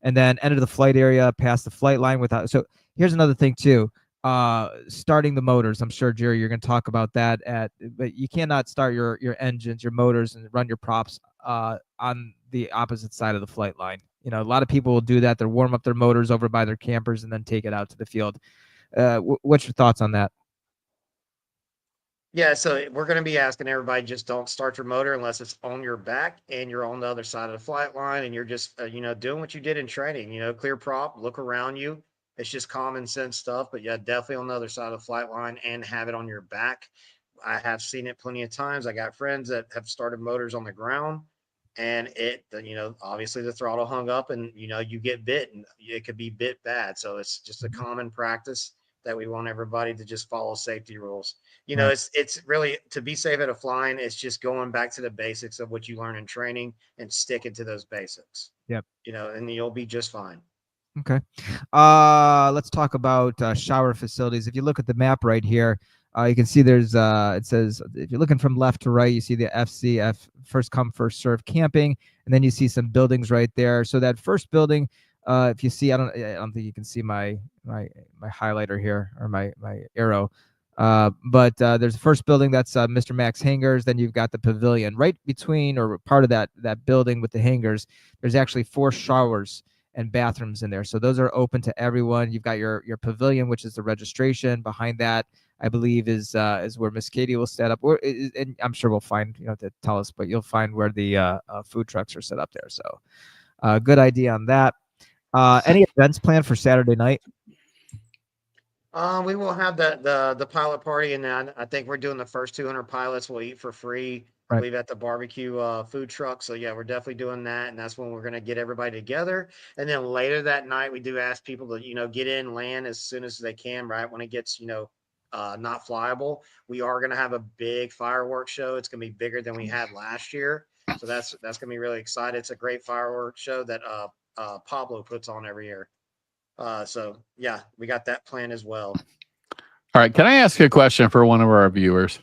And then enter the flight area, past the flight line without. So here's another thing too. Starting the motors. I'm sure, Jerry, you're going to talk about that. But you cannot start your engines, your motors, and run your props on the opposite side of the flight line. You know, a lot of people will do that. They'll warm up their motors over by their campers and then take it out to the field. What's your thoughts on that? Yeah, so we're going to be asking everybody, just don't start your motor unless it's on your back and you're on the other side of the flight line and you're just, doing what you did in training, clear prop, look around you. It's just common sense stuff, but yeah, definitely on the other side of the flight line and have it on your back. I have seen it plenty of times. I got friends that have started motors on the ground and obviously the throttle hung up and, you get bit and it could be bit bad. So it's just a common practice that we want everybody to just follow safety rules. Right. It's really, to be safe at a flying, it's just going back to the basics of what you learn in training and sticking to those basics. Yep. And you'll be just fine. Okay. Let's talk about shower facilities. If you look at the map right here, you can see there's it says, if you're looking from left to right, you see the FCF, first come first serve camping, and then you see some buildings right there. So that first building, if you see, I don't think you can see my highlighter here, or my arrow. But there's the first building, that's Mr. Max Hangars. Then you've got the pavilion right between, or part of that building with the hangars. There's actually 4 showers and bathrooms in there, so those are open to everyone. You've got your pavilion, which is the registration. Behind that, I believe, is where Miss Katie will set up, and I'm sure we'll find, to tell us, but you'll find where the food trucks are set up there. So good idea on that. Any events planned for Saturday night? We will have the pilot party, and then I think we're doing the first 200 pilots will eat for free, I Right. believe, at the barbecue food truck. So yeah, we're definitely doing that, and that's when we're going to get everybody together. And then later that night, we do ask people to get in, land as soon as they can, right when it gets not flyable. We are going to have a big fireworks show. It's going to be bigger than we had last year, so that's going to be really exciting. It's a great fireworks show that Pablo puts on every year. So yeah, we got that plan as well. All right. Can I ask you a question for one of our viewers?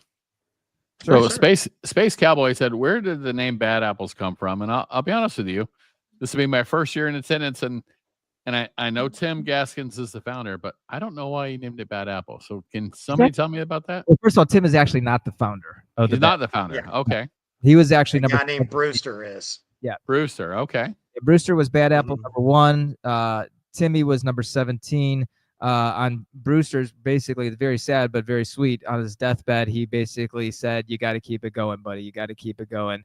Sure, So sure. Space Cowboy said, where did the name Bad Apples come from? And I'll be honest with you, this will be my first year in attendance, and I know Tim Gaskins is the founder, but I don't know why he named it Bad Apple. So can somebody tell me about that? Well, first of all, Tim is actually not the founder of He's not the founder. Yeah. Okay. He was actually A guy number named Brewster is. Brewster. Okay. Brewster was Bad Apple Mhm. number 1. Timmy was number 17. On Brewster's, basically, very sad but very sweet, on his deathbed, he basically said, "You got to keep it going, buddy. You got to keep it going."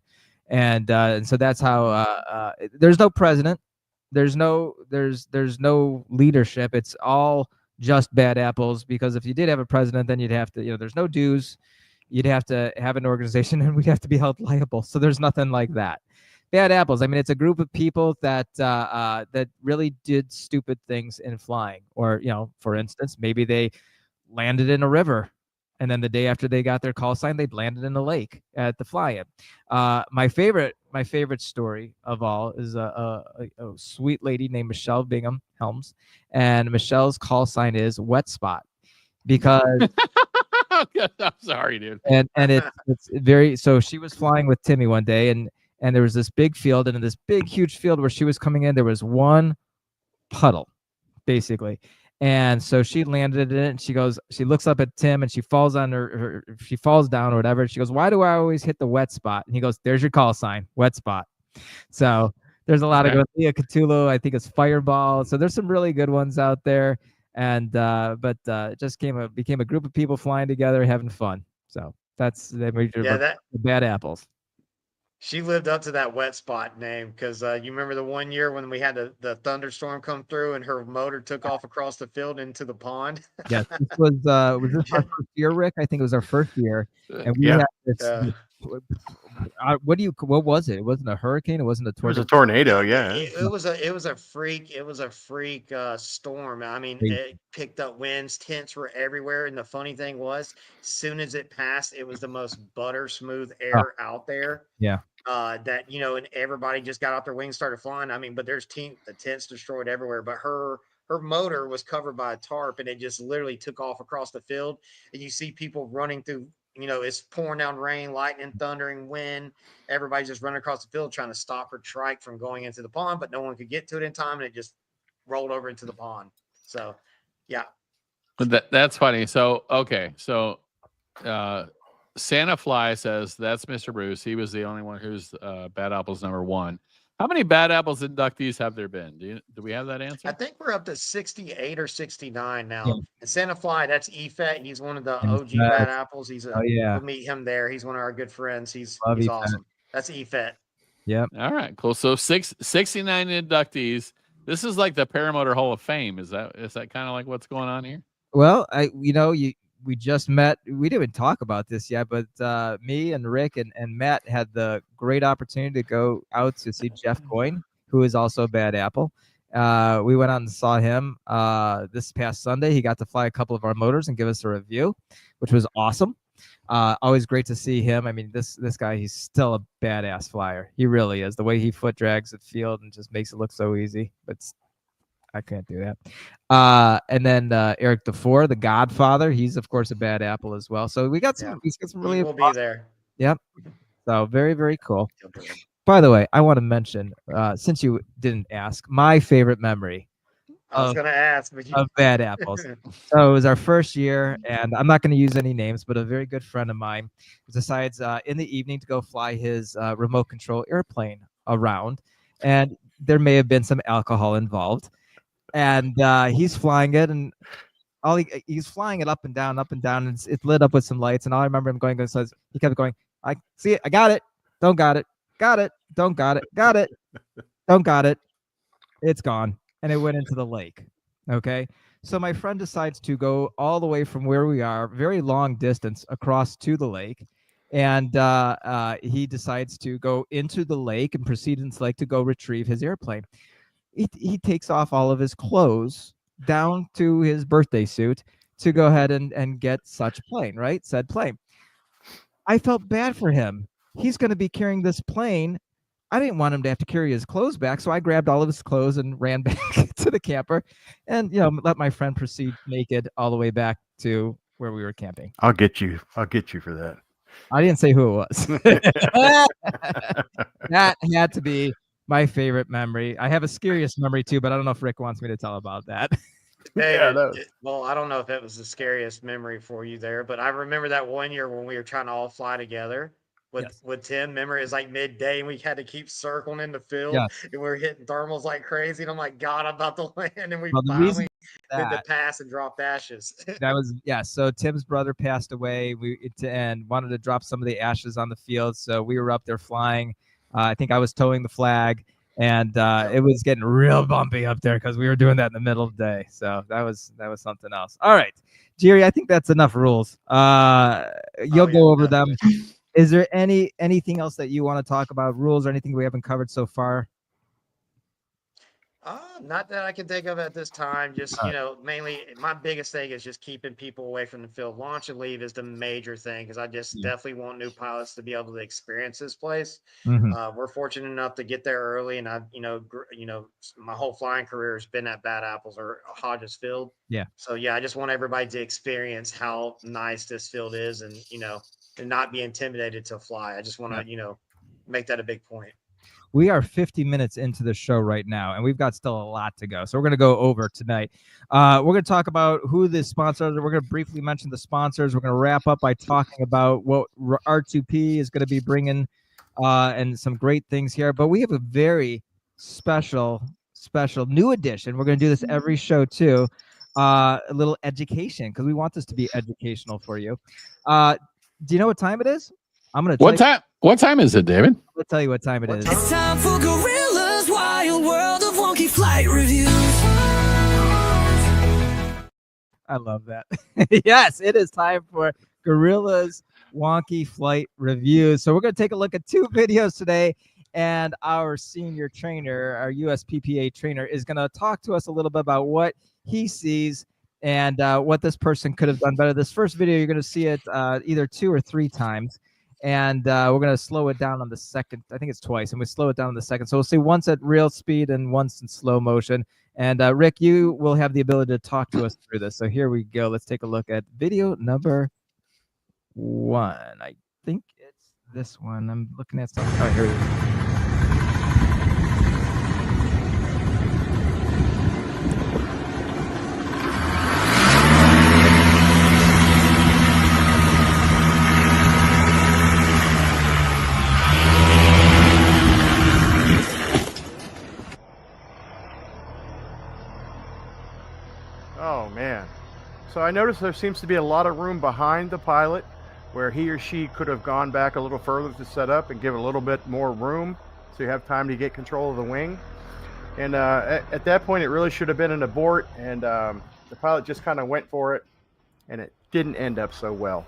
And so that's how. There's no president. There's no leadership. It's all just Bad Apples, because if you did have a president, then you'd have to, there's no dues. You'd have to have an organization, and we'd have to be held liable. So there's nothing like that. Bad Apples, I mean, it's a group of people that really did stupid things in flying. Or, for instance, maybe they landed in a river, and then the day after they got their call sign, they'd landed in a lake at the fly-in. My favorite story of all is a sweet lady named Michelle Bingham Helms, and Michelle's call sign is Wet Spot, because I'm sorry, dude. and it's very, so she was flying with Timmy one day, and there was this big field, and in this big huge field where she was coming in, there was one puddle, basically. And so she landed in it, and she looks up at Tim, and she falls on she falls down or whatever. She goes, "Why do I always hit the wet spot?" And he goes, "There's your call sign, Wet Spot." So there's a lot of good. Leah Cthulhu, I think, it's Fireball. So there's some really good ones out there. And but it just became a group of people flying together, having fun. So that's the major Yeah, Bad Apples. She lived up to that wet spot name because you remember the one year when we had the thunderstorm come through and her motor took off across the field into the pond. Yes, this was this our first year, Rick? I think it was our first year, and we Yeah. had this what was it? It wasn't a hurricane, it wasn't a It was a tornado. tornado. Yeah. It was a freak storm. I mean, Crazy. it picked up winds, tents were everywhere, and the funny thing was, soon as it passed, it was the most butter smooth Oh, air out there. yeah. That and everybody just got off their wings, started flying. I mean, but the tents destroyed everywhere. But her motor was covered by a tarp, and it just literally took off across the field. And you see people running through. It's pouring down rain, lightning, thundering, wind. Everybody's just running across the field trying to stop her trike from going into the pond, but no one could get to it in time, and it just rolled over into the pond. So, yeah. That's funny. So okay, so Santa Fly says that's Mr. Bruce. He was the only one who's Bad Apples #1. How many Bad Apples inductees have there been? Do we have that answer? I think we're up to 68 or 69 now. Yeah. And Santa Fly, that's EFET. He's one of the And OG Bad Apples. Oh, yeah. We'll meet him there. He's one of our good friends. He's Love EFET. awesome. That's EFET. Yep. All right, cool. So 69 inductees. This is like the Paramotor Hall of Fame. Is that kind of like what's going on here? Well, we just met. We didn't even talk about this yet, but me and Rick and Matt had the great opportunity to go out to see Jeff Coyne, who is also a Bad Apple. We went out and saw him this past Sunday. He got to fly a couple of our motors and give us a review, which was awesome. Always great to see him. I mean, this guy, he's still a badass flyer. He really is. The way he foot drags the field and just makes it look so easy. But I can't do that. And then Eric DeFore, the Godfather, he's of course a Bad Apple as well. So we got some. Yeah. He's got some really. We'll be there. Yep. So very, very cool. By the way, I want to mention, since you didn't ask, my favorite memory I was going to ask, but of Bad Apples. So it was our first year, and I'm not going to use any names, but a very good friend of mine decides in the evening to go fly his remote control airplane around, and there may have been some alcohol involved. And he's flying it, and he's flying it up and down, and it's lit up with some lights. And all I remember him going, says he kept going, I see it, I got it, don't got it, got it, don't got it, got it, don't got it, it's gone, and it went into the lake. Okay, so my friend decides to go all the way from where we are, very long distance across to the lake, and he decides to go into the lake and proceed into the lake to go retrieve his airplane. He takes off all of his clothes down to his birthday suit to go ahead and get such plane, right? Said plane. I felt bad for him. He's going to be carrying this plane. I didn't want him to have to carry his clothes back, so I grabbed all of his clothes and ran back to the camper and, let my friend proceed naked all the way back to where we were camping. I'll get you for that. I didn't say who it was. That had to be my favorite memory. I have a scariest memory too, but I don't know if Rick wants me to tell about that. Hey, Yeah, well, I don't know if it was the scariest memory for you there, but I remember that one year when we were trying to all fly together with Tim. Remember, it was like midday and we had to keep circling in the field, Yes. and we were hitting thermals like crazy. And I'm like, God, I'm about to land, and we Well, the finally reason did the pass and dropped ashes. that was so Tim's brother passed away. And wanted to drop some of the ashes on the field, so we were up there flying. I think I was towing the flag, and it was getting real bumpy up there because we were doing that in the middle of the day. So that was something else. All right, Jerry, I think that's enough rules. You'll go over them. Is there anything else that you want to talk about, rules or anything we haven't covered so far? Not that I can think of at this time. Just, mainly my biggest thing is just keeping people away from the field. Launch and leave is the major thing, because I just definitely want new pilots to be able to experience this place. Mm-hmm. We're fortunate enough to get there early, and I've, my whole flying career has been at Bad Apples or Hodges Field. Yeah. So I just want everybody to experience how nice this field is, and and not be intimidated to fly. I just want to, make that a big point. We are 50 minutes into the show right now, and we've got still a lot to go. So we're going to go over tonight. We're going to talk about who the sponsors are. We're going to briefly mention the sponsors. We're going to wrap up by talking about what R2P is going to be bringing and some great things here. But we have a very special new edition. We're going to do this every show too. A little education, because we want this to be educational for you. Do you know what time it is? I'm gonna tell What time? What time is it, David? I'll tell you what time it is. It's time for Gorilla's Wild World of Wonky Flight Reviews. I love that. Yes, it is time for Gorilla's Wonky Flight Reviews. So we're going to take a look at 2 videos today, and our senior trainer, our USPPA trainer, is going to talk to us a little bit about what he sees and what this person could have done better. This first video, you're going to see it either 2 or 3 times, and we're going to slow it down on the second. I think it's twice, and we slow it down on the second. So we'll see once at real speed and once in slow motion. And Rick, you will have the ability to talk to us through this. So here we go. Let's take a look at video number 1. I think it's this one. I'm looking at something. Oh, here it is. Oh man. So I noticed there seems to be a lot of room behind the pilot where he or she could have gone back a little further to set up and give a little bit more room so you have time to get control of the wing. And at that point, it really should have been an abort, and the pilot just kind of went for it, and it didn't end up so well.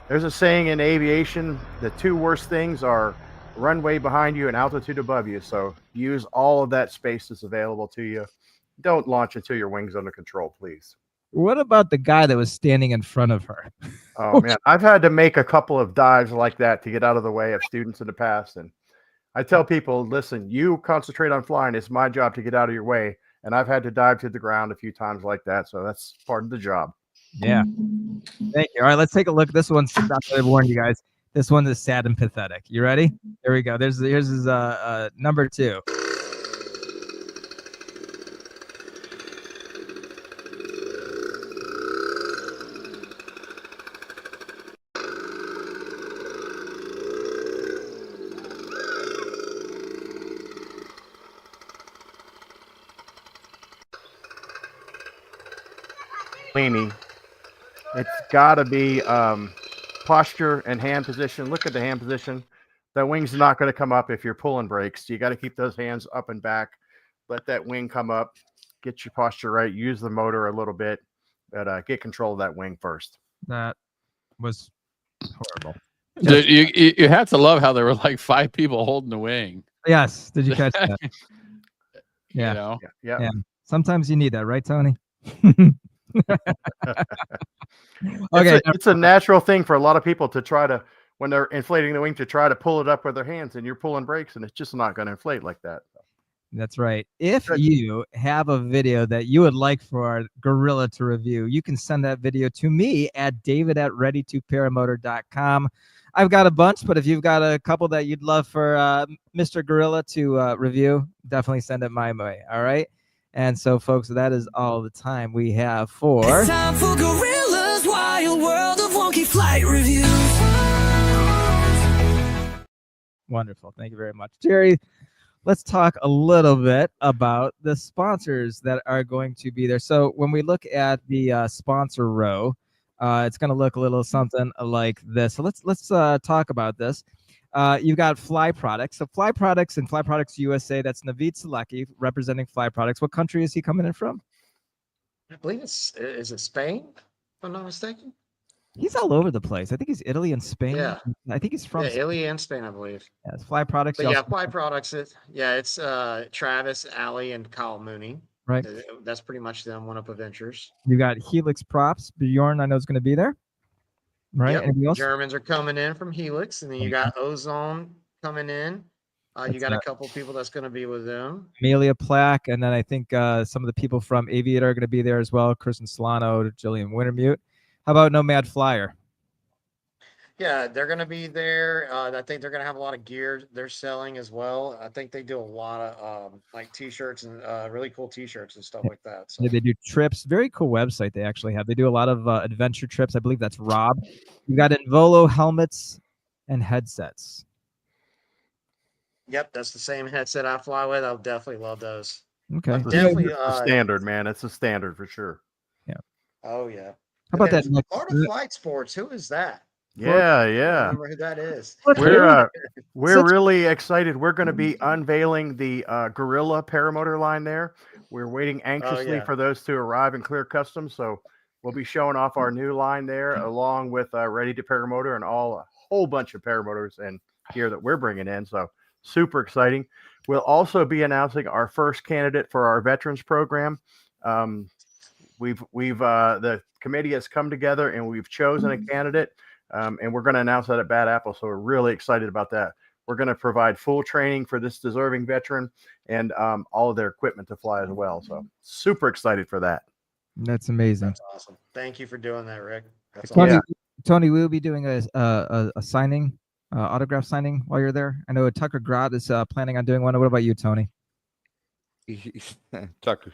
There's a saying in aviation, the 2 worst things are runway behind you and altitude above you. So use all of that space that's available to you. Don't launch until your wing's under control, please. What about the guy that was standing in front of her? Oh man, I've had to make a couple of dives like that to get out of the way of students in the past. And I tell people, listen, you concentrate on flying. It's my job to get out of your way. And I've had to dive to the ground a few times like that. So that's part of the job. Yeah. Thank you. All right, let's take a look. This one's, I warned you guys, this one is sad and pathetic. You ready? Here we go. Here's his number 2. It's got to be posture and hand position. Look at the hand position. That wing's not going to come up if you're pulling brakes. You got to keep those hands up and back. Let that wing come up. Get your posture right. Use the motor a little bit, but get control of that wing first. That was horrible. You had to love how there were like 5 people holding the wing. Yes. Did you catch that? Yeah. You know? Yeah. Sometimes you need that, right, Tony? Okay, it's a natural thing for a lot of people to try to, when they're inflating the wing, to try to pull it up with their hands, and you're pulling brakes, and it's just not going to inflate like that. That's right. If you have a video that you would like for Gorilla to review, you can send that video to me at david@ready2paramotor.com. I've got a bunch, but if you've got a couple that you'd love for Mr. Gorilla to review, definitely send it my way. All right. And so, folks, that is all the time we have for. It's time for Gorilla's Wild World of Wonky Flight Reviews. Wonderful. Thank you very much, Jerry. Let's talk a little bit about the sponsors that are going to be there. So when we look at the sponsor row, it's going to look a little something like this. So let's talk about this. You've got Fly Products. So Fly Products and Fly Products USA, that's Naveed Selecki representing Fly Products. What country is he coming in from? I believe is it Spain, if I'm not mistaken? He's all over the place. I think he's Italy and Spain. Yeah. I think he's from Italy and Spain, I believe. Yeah, it's Fly Products. But yeah, Fly Products. It's Travis, Ali, and Kyle Mooney. Right. That's pretty much them. One Up Adventures. You got Helix Props. Bjorn, I know, is going to be there. Right. Yep. Anything else? Germans are coming in from Helix, and then you got Ozone coming in. You got a couple people that's going to be with them. Amelia Plack, and then I think some of the people from Aviator are going to be there as well. Kristen Solano, Jillian Wintermute. How about Nomad Flyer? Yeah, they're going to be there. I think they're going to have a lot of gear they're selling as well. I think they do a lot of like T-shirts and really cool T-shirts and stuff like that. So. Yeah, they do trips. Very cool website they actually have. They do a lot of adventure trips. I believe that's Rob. You got Involo helmets and headsets. Yep, that's the same headset I fly with. I'll definitely love those. Okay. Definitely standard, man. It's a standard for sure. Yeah. Oh yeah. How about that next? Art of Flight Sports. Who is that? Yeah, I don't yeah. remember who that is. We're Such- really excited. We're going to be unveiling the Gorilla paramotor line there. We're waiting anxiously yeah. for those to arrive and clear customs. So we'll be showing off our new line there, along with Ready to Paramotor and a whole bunch of paramotors and gear that we're bringing in. So super exciting. We'll also be announcing our first candidate for our veterans program. The committee has come together and we've chosen a candidate. And we're going to announce that at Bad Apple. So we're really excited about that. We're going to provide full training for this deserving veteran and all of their equipment to fly as well. So super excited for that. That's amazing. That's awesome. Thank you for doing that, Rick. That's Tony, awesome. Tony, we'll be doing a signing, autograph signing while you're there. I know Tucker Grott is planning on doing one. What about you, Tony? Tucker.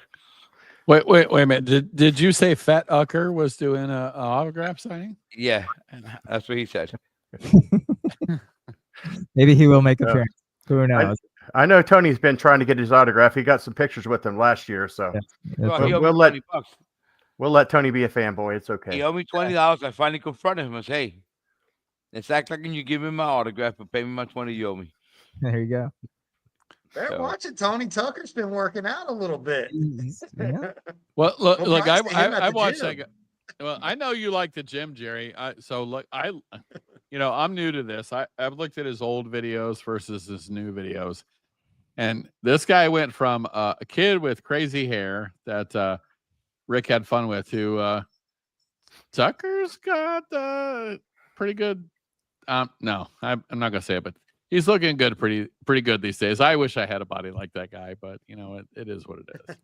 Wait a minute. Did you say Fat Ucker was doing a autograph signing? Yeah, that's what he said. Maybe he will make a appearance. Who knows? I know Tony's been trying to get his autograph. He got some pictures with him last year. So Well, he owed we'll me let $20. we'll let Tony be a fanboy. It's okay. He owed me $20. I finally confronted him and said, "Hey, it's act like you give me my autograph, but pay me my 20 you owe me." There you go. Better watch it. Tony Tucker's been working out a little bit. Yeah. Well, look, Well, I props to him at the watched gym. that. Well, I know you like the gym, Jerry. I'm new to this. I've looked at his old videos versus his new videos, and this guy went from a kid with crazy hair that Rick had fun with to Tucker's got pretty good. No, I'm not gonna say it, but he's looking good, pretty good these days. I wish I had a body like that guy, but it is what it is.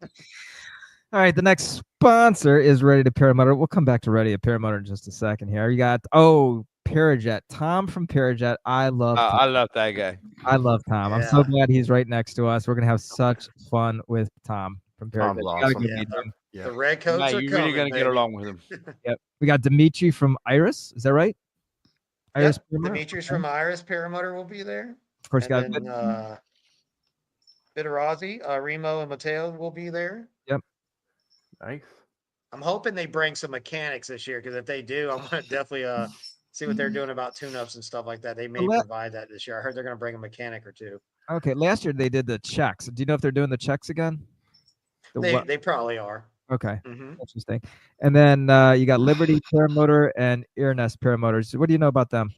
All right, the next sponsor is Ready to Paramotor. We'll come back to Ready to Paramotor in just a second here. You got Parajet, Tom from Parajet. I love I love that guy. I love Tom. I'm so glad he's right next to us. We're gonna have such fun with Tom from Parajet. Tom's awesome. The red coats are you're coming, really gonna get baby. along with him. Yep. We got Dimitri from Iris. Is that right? Iris Yep. Paramotor? Demetrius from Iris Paramotor will be there. Of course, And got then Bitterazzi, Remo and Mateo will be there. Yep. Nice. I'm hoping they bring some mechanics this year, because if they do, I want to definitely see what they're doing about tune-ups and stuff like that. They may provide that this year. I heard they're going to bring a mechanic or two. Okay, last year they did the checks. Do you know if they're doing the checks again? They probably are. Okay, Mhm. interesting. And then you got Liberty Paramotor and Earnest Paramotors. What do you know about them?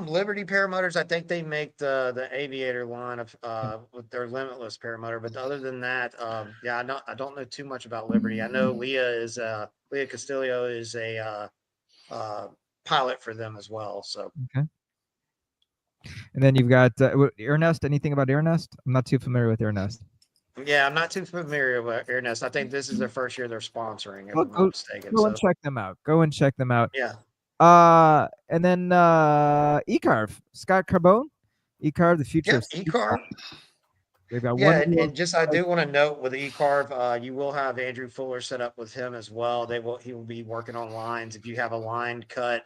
Liberty Paramotors, I think they make the Aviator line of with their Limitless Paramotor. But other than that, yeah, I don't know too much about Liberty. I know Leah Castillo is a pilot for them as well. So okay. And then you've got Earnest. Anything about Earnest? I'm not too familiar with Earnest. yeah, I'm not too familiar with Airnest. I think this is their first year they're sponsoring, if I'm not mistaken. Go and check them out. Go and check them out. Yeah. And then eCarve, Scott Carbone, eCarve, the future. Yep, eCarve. They've got Yeah, one. and just I do want to note with eCarve, you will have Andrew Fuller set up with him as well. He will be working on lines. If you have a line cut,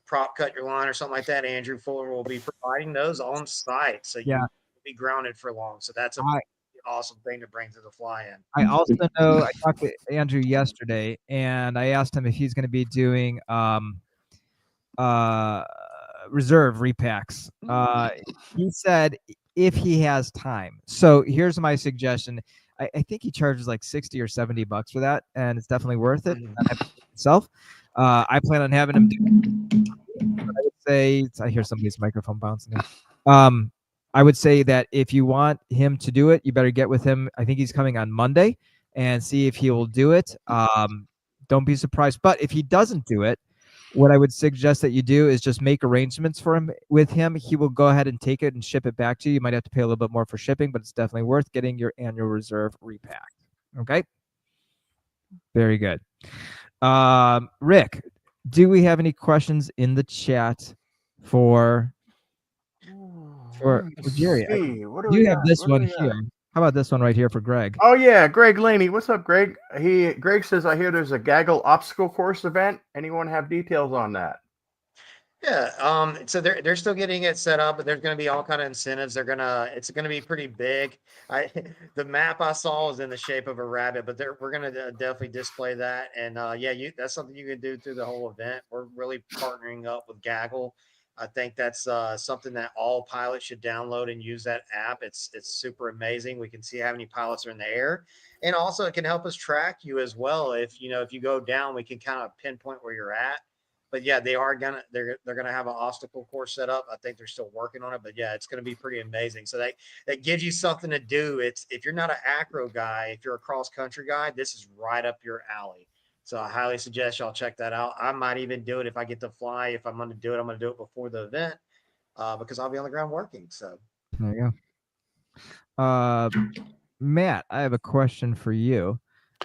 prop cut your line or something like that, Andrew Fuller will be providing those on site, so you will be grounded for long. So that's a awesome thing to bring to the fly-in. I also know I talked to Andrew yesterday, and I asked him if he's going to be doing reserve repacks. He said if he has time. So here's my suggestion. I think he charges like $60 or $70 for that, and it's definitely worth it. Itself. I plan on having him do. I would say I hear somebody's microphone bouncing. I would say that if you want him to do it, you better get with him. I think he's coming on Monday, and see if he will do it. Don't be surprised. But if he doesn't do it, what I would suggest that you do is just make arrangements for him with him. He will go ahead and take it and ship it back to you. You might have to pay a little bit more for shipping, but it's definitely worth getting your annual reserve repacked. Okay. Very good. Rick, do we have any questions in the chat for Jerry? You have this one here. How about this one right here for Greg? Oh yeah, Greg Laney. What's up, Greg? Greg says I hear there's a Gaggle obstacle course event. Anyone have details on that? Yeah, so they're still getting it set up, but there's going to be all kind of incentives. It's going to be pretty big. I the map I saw is in the shape of a rabbit, but we're going to definitely display that. And yeah, that's something you can do through the whole event. We're really partnering up with Gaggle. I think that's something that all pilots should download and use that app. It's super amazing. We can see how many pilots are in the air, and also it can help us track you as well. If you go down, we can kind of pinpoint where you're at. But yeah, they're gonna have an obstacle course set up. I think they're still working on it, but yeah, it's gonna be pretty amazing. So that gives you something to do. It's if you're not an acro guy, if you're a cross country guy, this is right up your alley. So I highly suggest y'all check that out. I might even do it if I get to fly. If I'm going to do it, I'm going to do it before the event because I'll be on the ground working. So there you go. Matt, I have a question for you.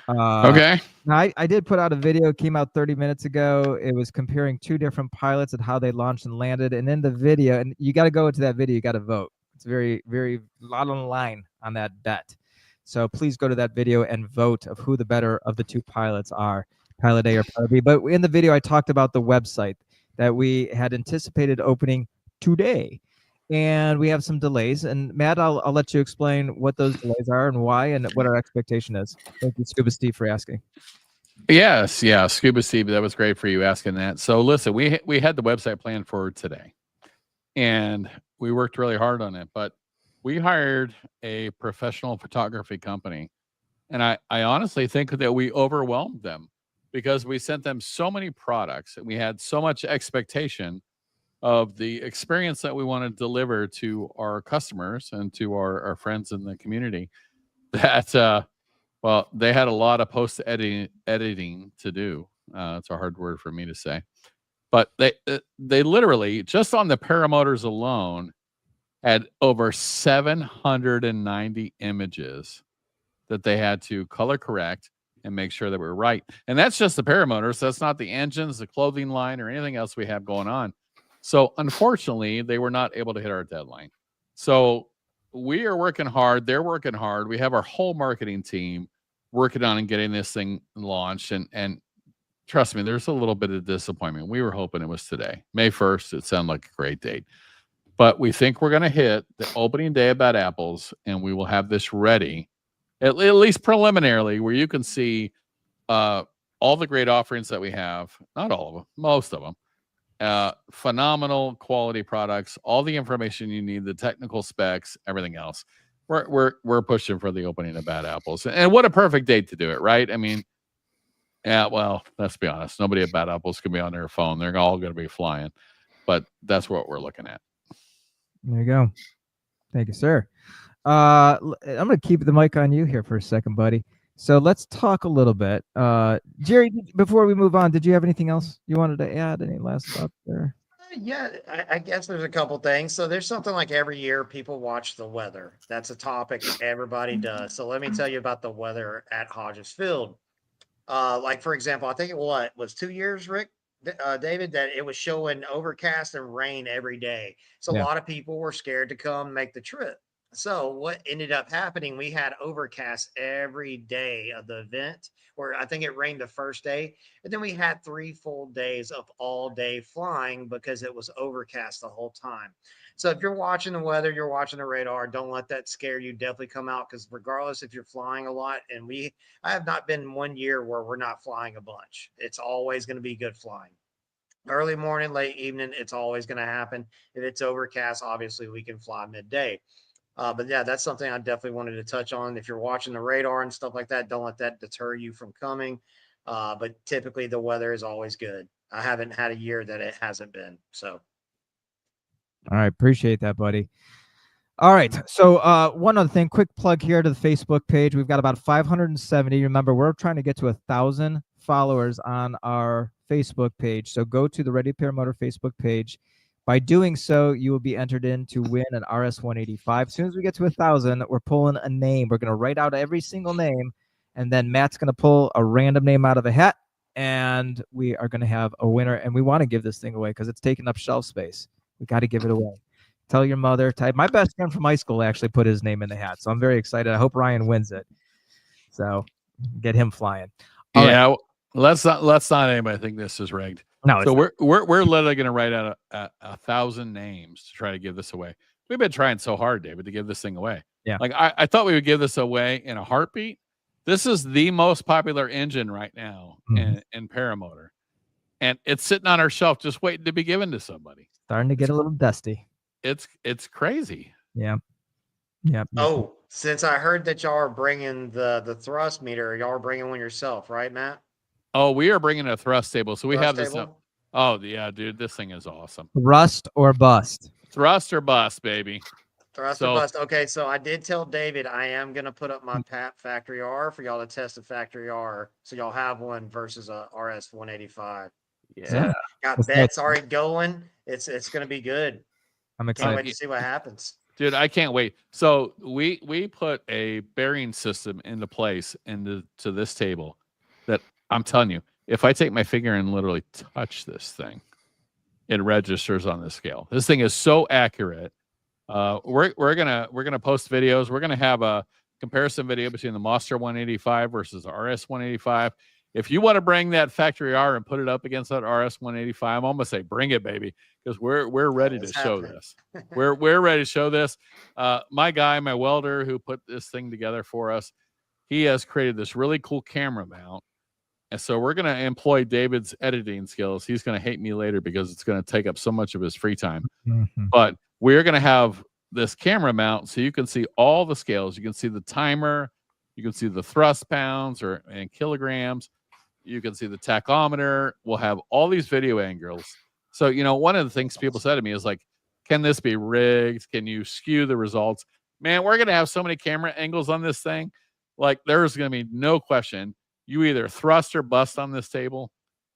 Okay. Now I did put out a video, came out 30 minutes ago. It was comparing two different pilots and how they launched and landed. And in the video, and you got to go into that video, you got to vote. It's very, very lot on the line on that bet. So please go to that video and vote of who the better of the two pilots are, Pilot A or Pilot B. But in the video, I talked about the website that we had anticipated opening today. And we have some delays. And Matt, I'll let you explain what those delays are and why and what our expectation is. Thank you, Scuba Steve, for asking. Yes, yeah, Scuba Steve, that was great for you asking that. So listen, we had the website planned for today, and we worked really hard on it. But we hired a professional photography company, and I honestly think that we overwhelmed them because we sent them so many products and we had so much expectation of the experience that we want to deliver to our customers and to our friends in the community that well, they had a lot of post editing to do. It's a hard word for me to say, but they literally just on the paramotors alone had over 790 images that they had to color correct and make sure that we're right. And that's just the paramotors. That's not the engines, the clothing line, or anything else we have going on. So unfortunately, they were not able to hit our deadline. So we are working hard. They're working hard. We have our whole marketing team working on and getting this thing launched. And trust me, there's a little bit of disappointment. We were hoping it was today. May 1st. It sounded like a great date. But we think we're going to hit the opening day of Bad Apples, and we will have this ready, at least preliminarily, where you can see all the great offerings that we have. Not all of them, most of them. Phenomenal quality products, all the information you need, the technical specs, everything else. We're pushing for the opening of Bad Apples, and what a perfect date to do it, right? I mean, yeah. Well, let's be honest. Nobody at Bad Apples can be on their phone. They're all going to be flying, but that's what we're looking at. There you go. Thank you, sir. I'm going to keep the mic on you here for a second, buddy. So let's talk a little bit. Jerry, before we move on, did you have anything else you wanted to add? Any last thoughts there? Yeah, I guess there's a couple things. So there's something like every year people watch the weather. That's a topic everybody does. So let me tell you about the weather at Hodges Field. Like for example, I think it was 2 years, Rick, David, that it was showing overcast and rain every day. So a lot of people were scared to come make the trip. So what ended up happening, we had overcast every day of the event, or I think it rained the first day. And then we had 3 full days of all day flying because it was overcast the whole time. So if you're watching the weather, you're watching the radar, don't let that scare you. Definitely come out because regardless if you're flying a lot, and I have not been 1 year where we're not flying a bunch. It's always going to be good flying. Early morning, late evening, it's always going to happen. If it's overcast, obviously we can fly midday. But yeah, that's something I definitely wanted to touch on. If you're watching the radar and stuff like that, don't let that deter you from coming. But typically the weather is always good. I haven't had a year that it hasn't been. So. All right. Appreciate that, buddy. All right. So one other thing, quick plug here to the Facebook page. We've got about 570. Remember, we're trying to get to 1,000 followers on our Facebook page. So go to the Ready Paramotor Facebook page. By doing so, you will be entered in to win an RS-185. As soon as we get to 1,000, we're pulling a name. We're going to write out every single name, and then Matt's going to pull a random name out of a hat, and we are going to have a winner. And we want to give this thing away because it's taking up shelf space. We got to give it away. Tell your mother. My best friend from high school actually put his name in the hat, so I'm very excited. I hope Ryan wins it. So get him flying. All right. Let's not anybody think this is rigged. No, it's So not. we're literally going to write out a 1,000 names to try to give this away. We've been trying so hard, David, to give this thing away. Yeah. Like I thought we would give this away in a heartbeat. This is the most popular engine right now in paramotor, and it's sitting on our shelf just waiting to be given to somebody. Starting to get a little dusty. It's crazy. Yeah. Yeah. Oh, since I heard that y'all are bringing the thrust meter, y'all are bringing one yourself, right, Matt? Oh, we are bringing a thrust table, so we Thrust have this. table? Oh yeah, dude, this thing is awesome. Rust or bust. Thrust or bust, baby. Thrust So- or bust. Okay, so I did tell David I am gonna put up my factory R for y'all to test the factory R, so y'all have one versus a RS 185. Yeah. Got That's bets already going. It's gonna be good. I'm Can't excited. wait to see what happens. Dude, I can't wait. So we put a bearing system into place to this table that I'm telling you, if I take my finger and literally touch this thing, it registers on the scale. This thing is so accurate. We're gonna post videos. We're gonna have a comparison video between the Monster 185 versus the RS 185. If you want to bring that factory R and put it up against that RS 185, I'm almost say bring it, baby, because we're ready to It's show happening. this. We're ready to show this. My guy, my welder who put this thing together for us, he has created this really cool camera mount. And so we're going to employ David's editing skills. He's going to hate me later because it's going to take up so much of his free time. Mhm. But we're going to have this camera mount so you can see all the scales. You can see the timer. You can see the thrust pounds and kilograms. You can see the tachometer. We'll have all these video angles. So, one of the things people said to me is like, can this be rigged? Can you skew the results? Man, we're going to have so many camera angles on this thing. Like, there's going to be no question. You either thrust or bust on this table.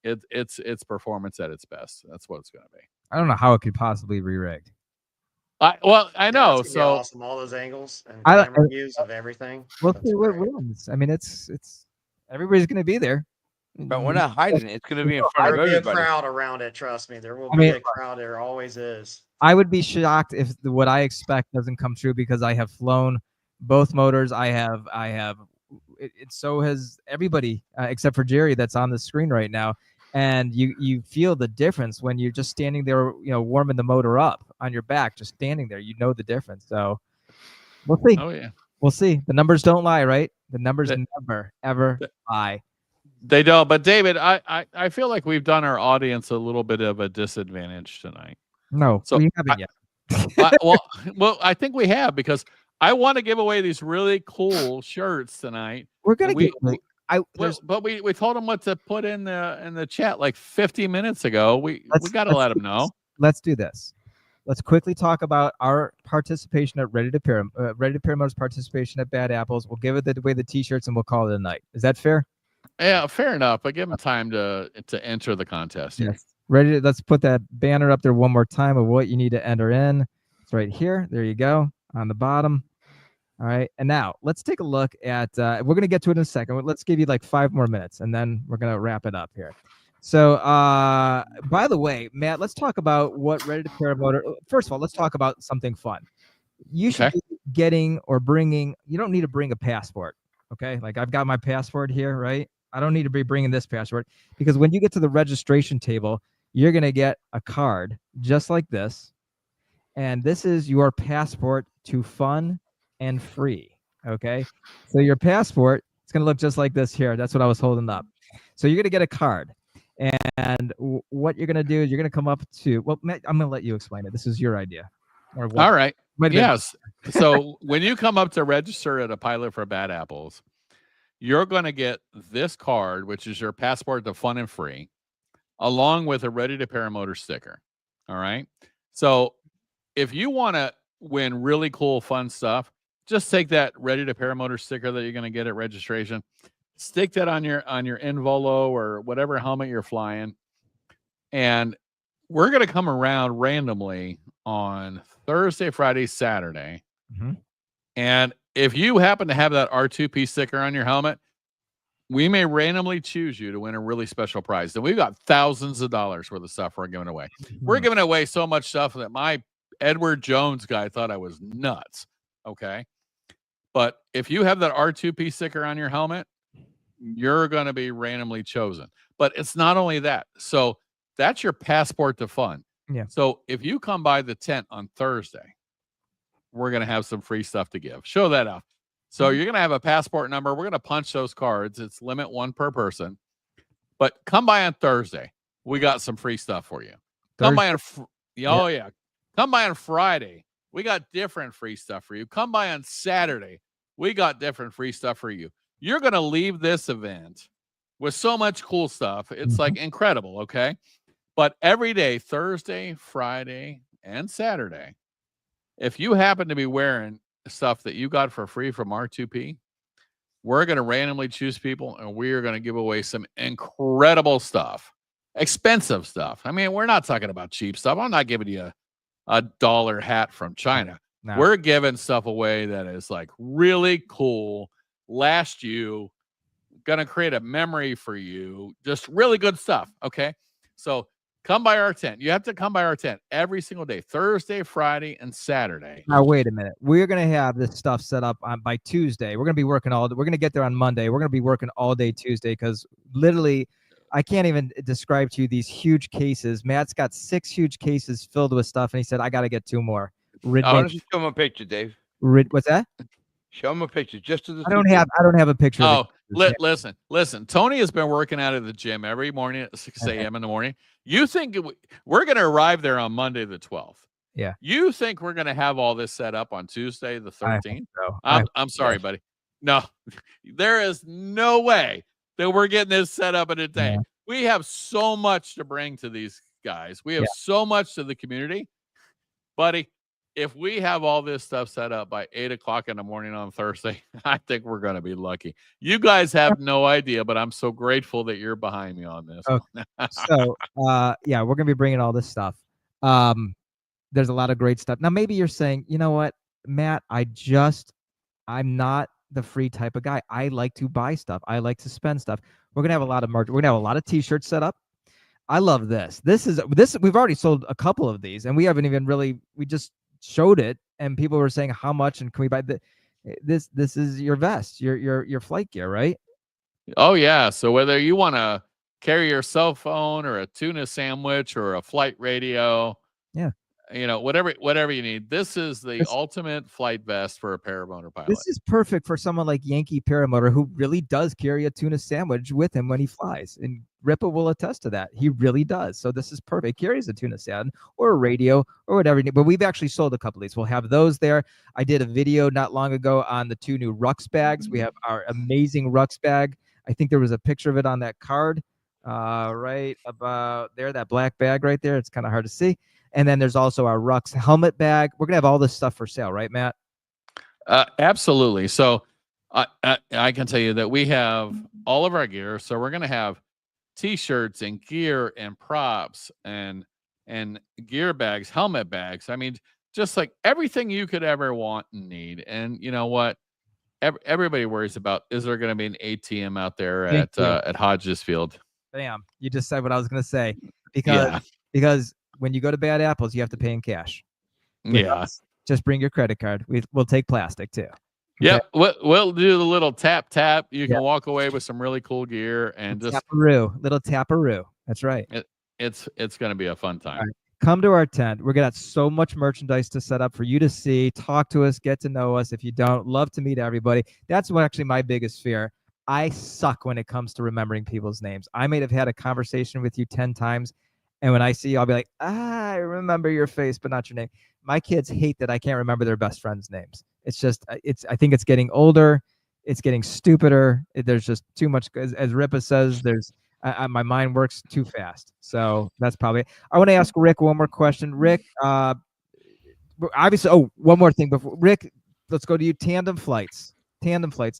It's performance at its best. That's what it's going to be. I don't know how it could possibly be rigged. I know. Yeah, it's gonna be So awesome. All those angles and I- camera views of everything. We'll That's see what great. wins. I mean, it's everybody's going to be there. But we're not hiding it. It's going to be in front There of will be a everybody. crowd around it. Trust me, there will I be mean- a crowd. There always is. I would be shocked if what I expect doesn't come true because I have flown both motors. I have. So has everybody except for Jerry that's on the screen right now. And you feel the difference when you're just standing there, warming the motor up on your back, just standing there. You know the difference. So we'll see. oh yeah. We'll see. The numbers don't lie, right? The numbers They- never, ever lie. They don't. But David, I feel like we've done our audience a little bit of a disadvantage tonight. No, So we haven't yet. Well, I think we have because I want to give away these really cool shirts tonight. We're gonna we- get. But we told them what to put in the chat like 50 minutes ago. We got to let them know. Let's do this. Let's quickly talk about our participation at Ready to Pair Motors participation at Bad Apples. We'll give it away the t-shirts and we'll call it a night. Is that fair? Yeah, fair enough. But give them time to enter the contest. Here. Yes. Ready? Let's put that banner up there one more time of what you need to enter in. It's right here. There you go on the bottom. All right. And now let's take a look at, we're going to get to it in a second. Let's give you like 5 more minutes and then we're going to wrap it up here. So, by the way, Matt, let's talk about what Ready to Pair Motor. First of all, let's talk about something fun. You should be getting or bringing, you don't need to bring a passport. Okay. Like I've got my passport here, right? I don't need to be bringing this passport because when you get to the registration table, you're going to get a card just like this. And this is your passport to fun and free. Okay. So your passport, it's going to look just like this here. That's what I was holding up. So you're going to get a card. And what you're going to do is you're going to come up to, well, Matt, I'm going to let you explain it. This is your idea. Or what, All right. might have been- Yes. So when you come up to register at a Pilot for Bad Apples, you're going to get this card, which is your passport to fun and free, along with a Ready to Pair Motor sticker. All right. So if you want to win really cool, fun stuff, just take that Ready to Pair Motor sticker that you're going to get at registration, stick that on your Involo or whatever helmet you're flying, and we're going to come around randomly on Thursday, Friday, Saturday. Mhm. And if you happen to have that R2P sticker on your helmet, we may randomly choose you to win a really special prize. And we've got thousands of dollars worth of stuff we're giving away. We're giving away so much stuff that my Edward Jones guy thought I was nuts. Okay. But if you have that R2P sticker on your helmet, you're going to be randomly chosen. But it's not only that. So That's your passport to fun. Yeah. So if you come by the tent on Thursday, we're going to have some free stuff to give. Show that up. So you're going to have a passport number. We're going to punch those cards. It's limit 1 per person. But come by on Thursday. We got some free stuff for you. Come by on Come by on Friday. We got different free stuff for you. Come by on Saturday. We got different free stuff for you. You're going to leave this event with so much cool stuff. It's like incredible, okay? But every day, Thursday, Friday, and Saturday, if you happen to be wearing stuff that you got for free from R2P, we're going to randomly choose people, and we are going to give away some incredible stuff, expensive stuff. I mean, we're not talking about cheap stuff. I'm not giving you a $1 hat from China. No. We're giving stuff away that is like really cool, last you, going to create a memory for you, just really good stuff, okay? So come by our tent. You have to come by our tent every single day, Thursday, Friday, and Saturday. Now, wait a minute. We're going to have this stuff set up by Tuesday. We're going to be working we're going to get there on Monday. We're going to be working all day Tuesday because literally I can't even describe to you these huge cases. Matt's got 6 huge cases filled with stuff, and he said, I got to get 2 more. Just show him a picture, Dave. What's that? Show him a picture just to the. I don't have a picture. Oh, listen. Tony has been working out at the gym every morning at 6 a.m. in the morning. You think we're going to arrive there on Monday the 12th? Yeah. You think we're going to have all this set up on Tuesday the 13th? So. I'm sorry, buddy. No, there is no way that we're getting this set up in a day. Yeah. We have so much to bring to these guys. We have so much to the community, buddy. If we have all this stuff set up by 8 o'clock in the morning on Thursday, I think we're going to be lucky. You guys have no idea, but I'm so grateful that you're behind me on this. Okay. So, we're going to be bringing all this stuff. There's a lot of great stuff. Now, maybe you're saying, you know what, Matt, I'm not the free type of guy. I like to buy stuff. I like to spend stuff. We're going to have a lot of merch. We're going to have a lot of t-shirts set up. I love this. This. We've already sold a couple of these, and we haven't even we just showed it, and people were saying how much, and can we buy this? This is your vest, your flight gear, right? Oh yeah. So whether you want to carry your cell phone or a tuna sandwich or a flight radio, whatever you need, this is the ultimate flight vest for a paramotor pilot. This is perfect for someone like Yankee Paramotor, who really does carry a tuna sandwich with him when he flies, and Ripa will attest to that. He really does. So this is perfect. He carries a tuna sandwich or a radio or whatever. But we've actually sold a couple of these. We'll have those there. I did a video not long ago on the 2 new Rux bags. We have our amazing Rux bag. I think there was a picture of it on that card right about there, that black bag right there. It's kind of hard to see. And then there's also our Rux helmet bag. We're going to have all this stuff for sale, right, Matt? Absolutely. So I can tell you that we have all of our gear. So we're going to have t-shirts and gear and props and gear bags, helmet bags. I mean, just like everything you could ever want and need. And you know what? Everybody worries about, is there going to be an ATM out there at Hodges Field? Bam. You just said what I was going to say. Because when you go to Bad Apples, you have to pay in cash. Just bring your credit card. We'll take plastic too. Okay? Yeah, we'll do the little tap. You can walk away with some really cool gear and just little taparoo. That's right. It's going to be a fun time. Right. Come to our tent. We're gonna have so much merchandise to set up for you to see, talk to us, get to know us. If you don't, love to meet everybody. That's what actually my biggest fear. I suck when it comes to remembering people's names. I may have had a conversation with you 10 times, and when I see you, I'll be like, I remember your face, but not your name. My kids hate that I can't remember their best friends' names. It's just, I think it's getting older. It's getting stupider. There's just too much, as Ripa says, my mind works too fast. So that's probably it. I want to ask Rick one more question. Rick, obviously, one more thing before Rick, let's go to you. Tandem flights.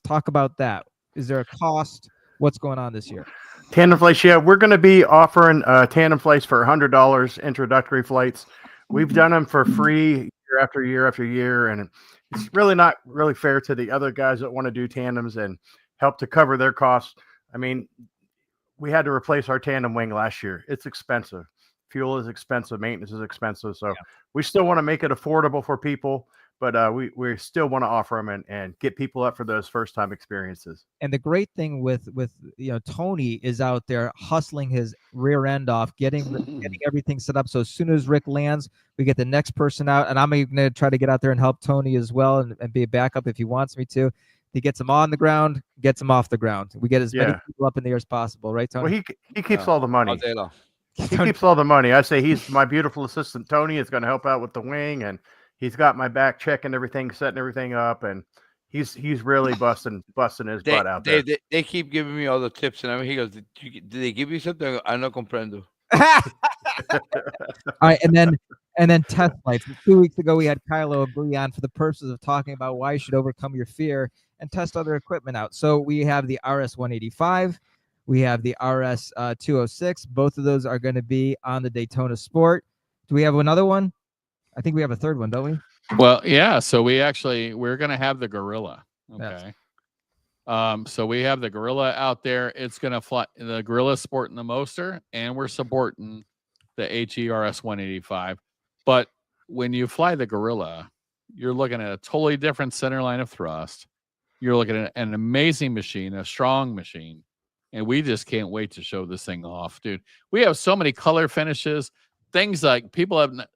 Talk about that. Is there a cost? What's going on this year? Tandem flights. Yeah, we're going to be offering tandem flights for $100 introductory flights. We've done them for free year after year after year, and it's really not really fair to the other guys that want to do tandems and help to cover their costs. I mean, we had to replace our tandem wing last year. It's expensive. Fuel is expensive. Maintenance is expensive. So we still want to make it affordable for people, but we still want to offer them and get people up for those first time experiences. And the great thing with Tony is out there hustling his rear end off, getting everything set up. So as soon as Rick lands, we get the next person out, and I'm going to try to get out there and help Tony as well, and be a backup if he wants me to. He gets them on the ground, gets them off the ground. We get as many people up in the air as possible, right, Tony? Well, he keeps all the money. All day long. He keeps all the money. I say he's my beautiful assistant. Tony is going to help out with the wing, and he's got my back checking everything, setting everything up, and he's really busting his butt out there. They keep giving me all the tips, and he goes, "Did they give you something? I no comprendo." All right, and then test flights. 2 weeks ago, we had Kylo agree on, for the purposes of talking about why you should overcome your fear and test other equipment out. So we have the RS-185, we have the RS-206. Both of those are going to be on the Daytona Sport. Do we have another one? I think we have a third one, don't we? Well, yeah. So we're going to have the Gorilla. Okay. Yes. So we have the Gorilla out there. It's going to fly. The Gorilla sporting the Moster, and we're supporting the HERS 185. But when you fly the Gorilla, you're looking at a totally different center line of thrust. You're looking at an amazing machine, a strong machine, and we just can't wait to show this thing off, dude. We have so many color finishes. Things like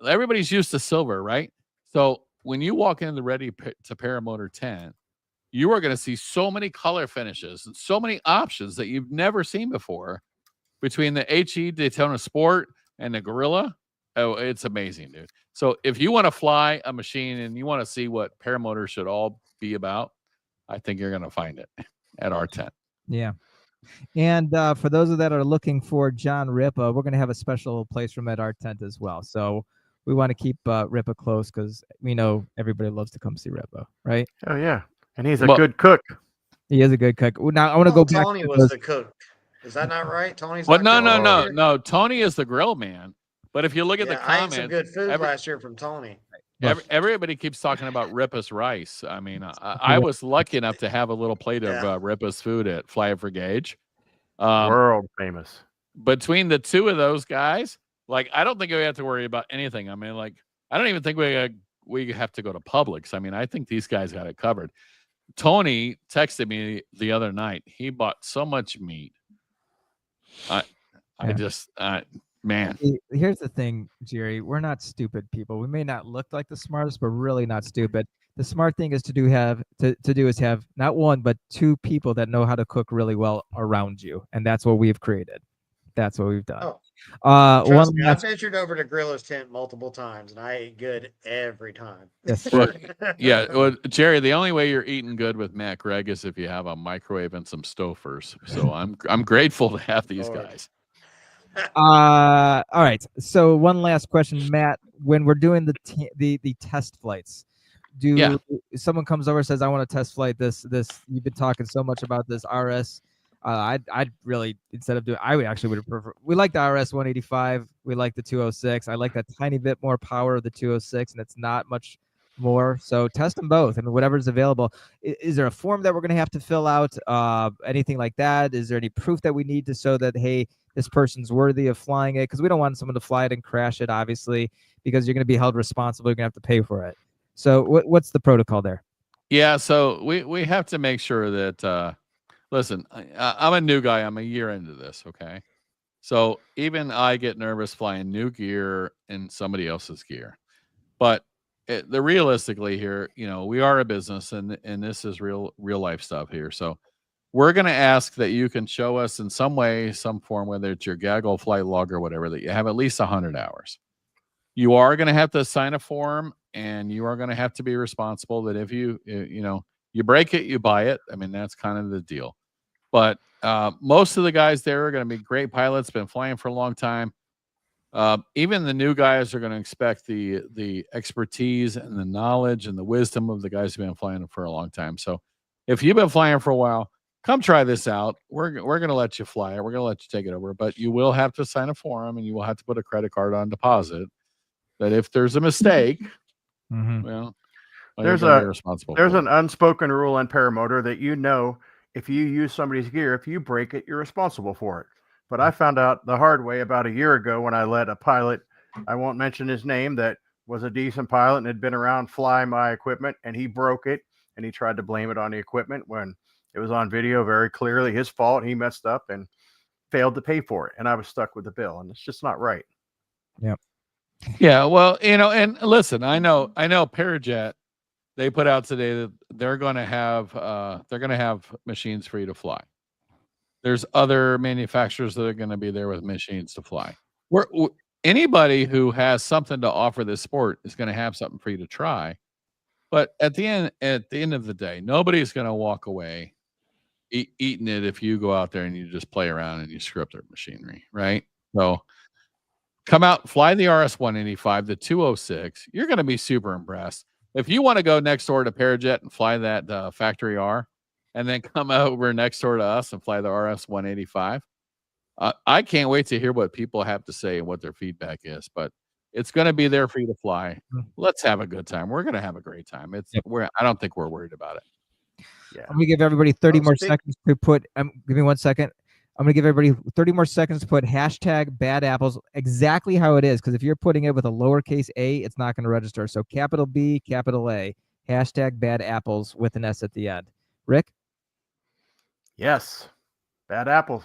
everybody's used to silver, right? So when you walk into the Ready to Paramotor tent, you are going to see so many color finishes and so many options that you've never seen before between the HE Daytona Sport and the Gorilla. Oh, it's amazing, dude. So if you want to fly a machine and you want to see what paramotor should all be about, I think you're going to find it at our tent. Yeah. And for those that are looking for John Ripa, we're going to have a special place for him at our tent as well. So we want to keep Ripa close because we know everybody loves to come see Ripa, right? Oh, yeah. And he's a good cook. He is a good cook. Now I want to go back. Tony was the cook. Is that not right? Tony's But no. Tony is the grill man. But if you look at the comments, I ate some good food last year from Tony. Everybody keeps talking about Ripa's rice. I mean, I was lucky enough to have a little plate of Ripa's food at Fly for Gauge. World famous. Between the two of those guys, like, I don't think we have to worry about anything. I mean, like, I don't even think we have to go to Publix. I mean, I think these guys got it covered. Tony texted me the other night. He bought so much meat. Man. Here's the thing, Jerry. We're not stupid people. We may not look like the smartest, but really not stupid. The smart thing is to have not one, but two people that know how to cook really well around you. And that's what we've created. That's what we've done. Trust me, I've ventured over to Grilla's tent multiple times, and I ate good every time. Yes. Well, Jerry, the only way you're eating good with Matt Gregg is if you have a microwave and some Stouffer's. So I'm grateful to have these guys. All right. So one last question, Matt. When we're doing the test flights, someone comes over and says, "I want to test flight this. You've been talking so much about this RS." I'd really, instead of doing, I actually would prefer. We like the RS 185. We like the 206. I like that tiny bit more power of the 206, and it's not much more. So test them both. I mean, whatever's available. Is there a form that we're going to have to fill out? Anything like that? Is there any proof that we need to show that, hey, this person's worthy of flying it? Because we don't want someone to fly it and crash it, obviously, because you're going to be held responsible. You're going to have to pay for it. So what's the protocol there? Yeah, so we have to make sure that, listen, I'm a new guy. I'm a year into this, okay? So even I get nervous flying new gear in somebody else's gear. But realistically here, we are a business, and this is real life stuff here. So we're going to ask that you can show us in some way, some form, whether it's your Gaggle flight log or whatever, that you have at least 100 hours. You are going to have to sign a form, and you are going to have to be responsible that if you break it, you buy it. I mean, that's kind of the deal. But most of the guys there are going to be great pilots, been flying for a long time. Even the new guys are going to expect the expertise and the knowledge and the wisdom of the guys who've been flying for a long time. So if you've been flying for a while, come try this out. We're going to let you fly it. We're going to let you take it over, but you will have to sign a form, and you will have to put a credit card on deposit that if there's a mistake, well, there's an unspoken rule in paramotor that, if you use somebody's gear, if you break it, you're responsible for it. But I found out the hard way about a year ago when I let a pilot, I won't mention his name, that was a decent pilot and had been around flying my equipment, and he broke it, and he tried to blame it on the equipment when it was on video very clearly his fault. He messed up and failed to pay for it, and I was stuck with the bill, and it's just not right. Yep. Yeah, well, and listen, I know Parajet, they put out today that they're going to have machines free to fly. There's other manufacturers that are going to be there with machines to fly. Anybody who has something to offer this sport is going to have something for you to try. But at the end of the day, nobody's going to walk away eating it if you go out there and you just play around and you screw up their machinery, right? So come out, fly the RS-185, the 206. You're going to be super impressed. If you want to go next door to Parajet and fly that Factory R, and then come over next door to us and fly the RS-185, I can't wait to hear what people have to say and what their feedback is. But it's going to be there for you to fly. Let's have a good time. We're going to have a great time. I don't think we're worried about it. Yeah. I'm gonna give everybody 30 more seconds to put. Give me 1 second. I'm gonna give everybody 30 more seconds to put hashtag bad apples exactly how it is. Because if you're putting it with a lowercase a, it's not going to register. So capital B, capital A, hashtag bad apples with an S at the end. Rick? Yes. Bad apples.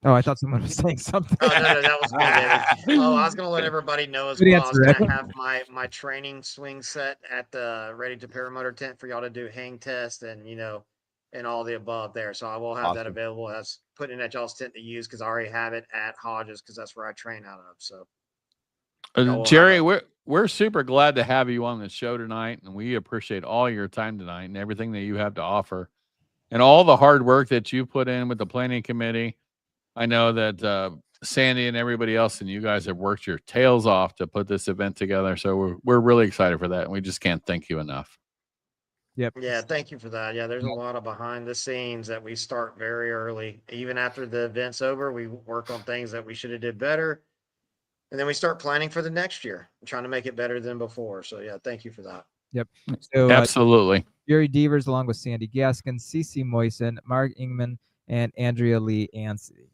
Oh, I thought someone was saying something. Oh, no, that was me, David. Oh, I was going to let everybody know as Good well. I was answer, going to Rick. have my training swing set at the Ready to Paramotor tent for y'all to do hang test and, and all the above there. So I will have that Awesome. available as putting it at y'all's tent to use because I already have it at Hodges because that's where I train out of. So, Jerry, we're super glad to have you on the show tonight, and we appreciate all your time tonight and everything that you have to offer and all the hard work that you put in with the planning committee. I know that Sandy and everybody else and you guys have worked your tails off to put this event together. So we're really excited for that, and we just can't thank you enough. Yep. Yeah, thank you for that. Yeah, there's a lot of behind the scenes that we start very early. Even after the event's over, we work on things that we should have did better. And then we start planning for the next year, trying to make it better than before. So yeah, thank you for that. Yep. So Absolutely. Jerry Devers, along with Sandy Gaskin, CC Moisen, Mark Ingman, and Andrea Lee Yancey.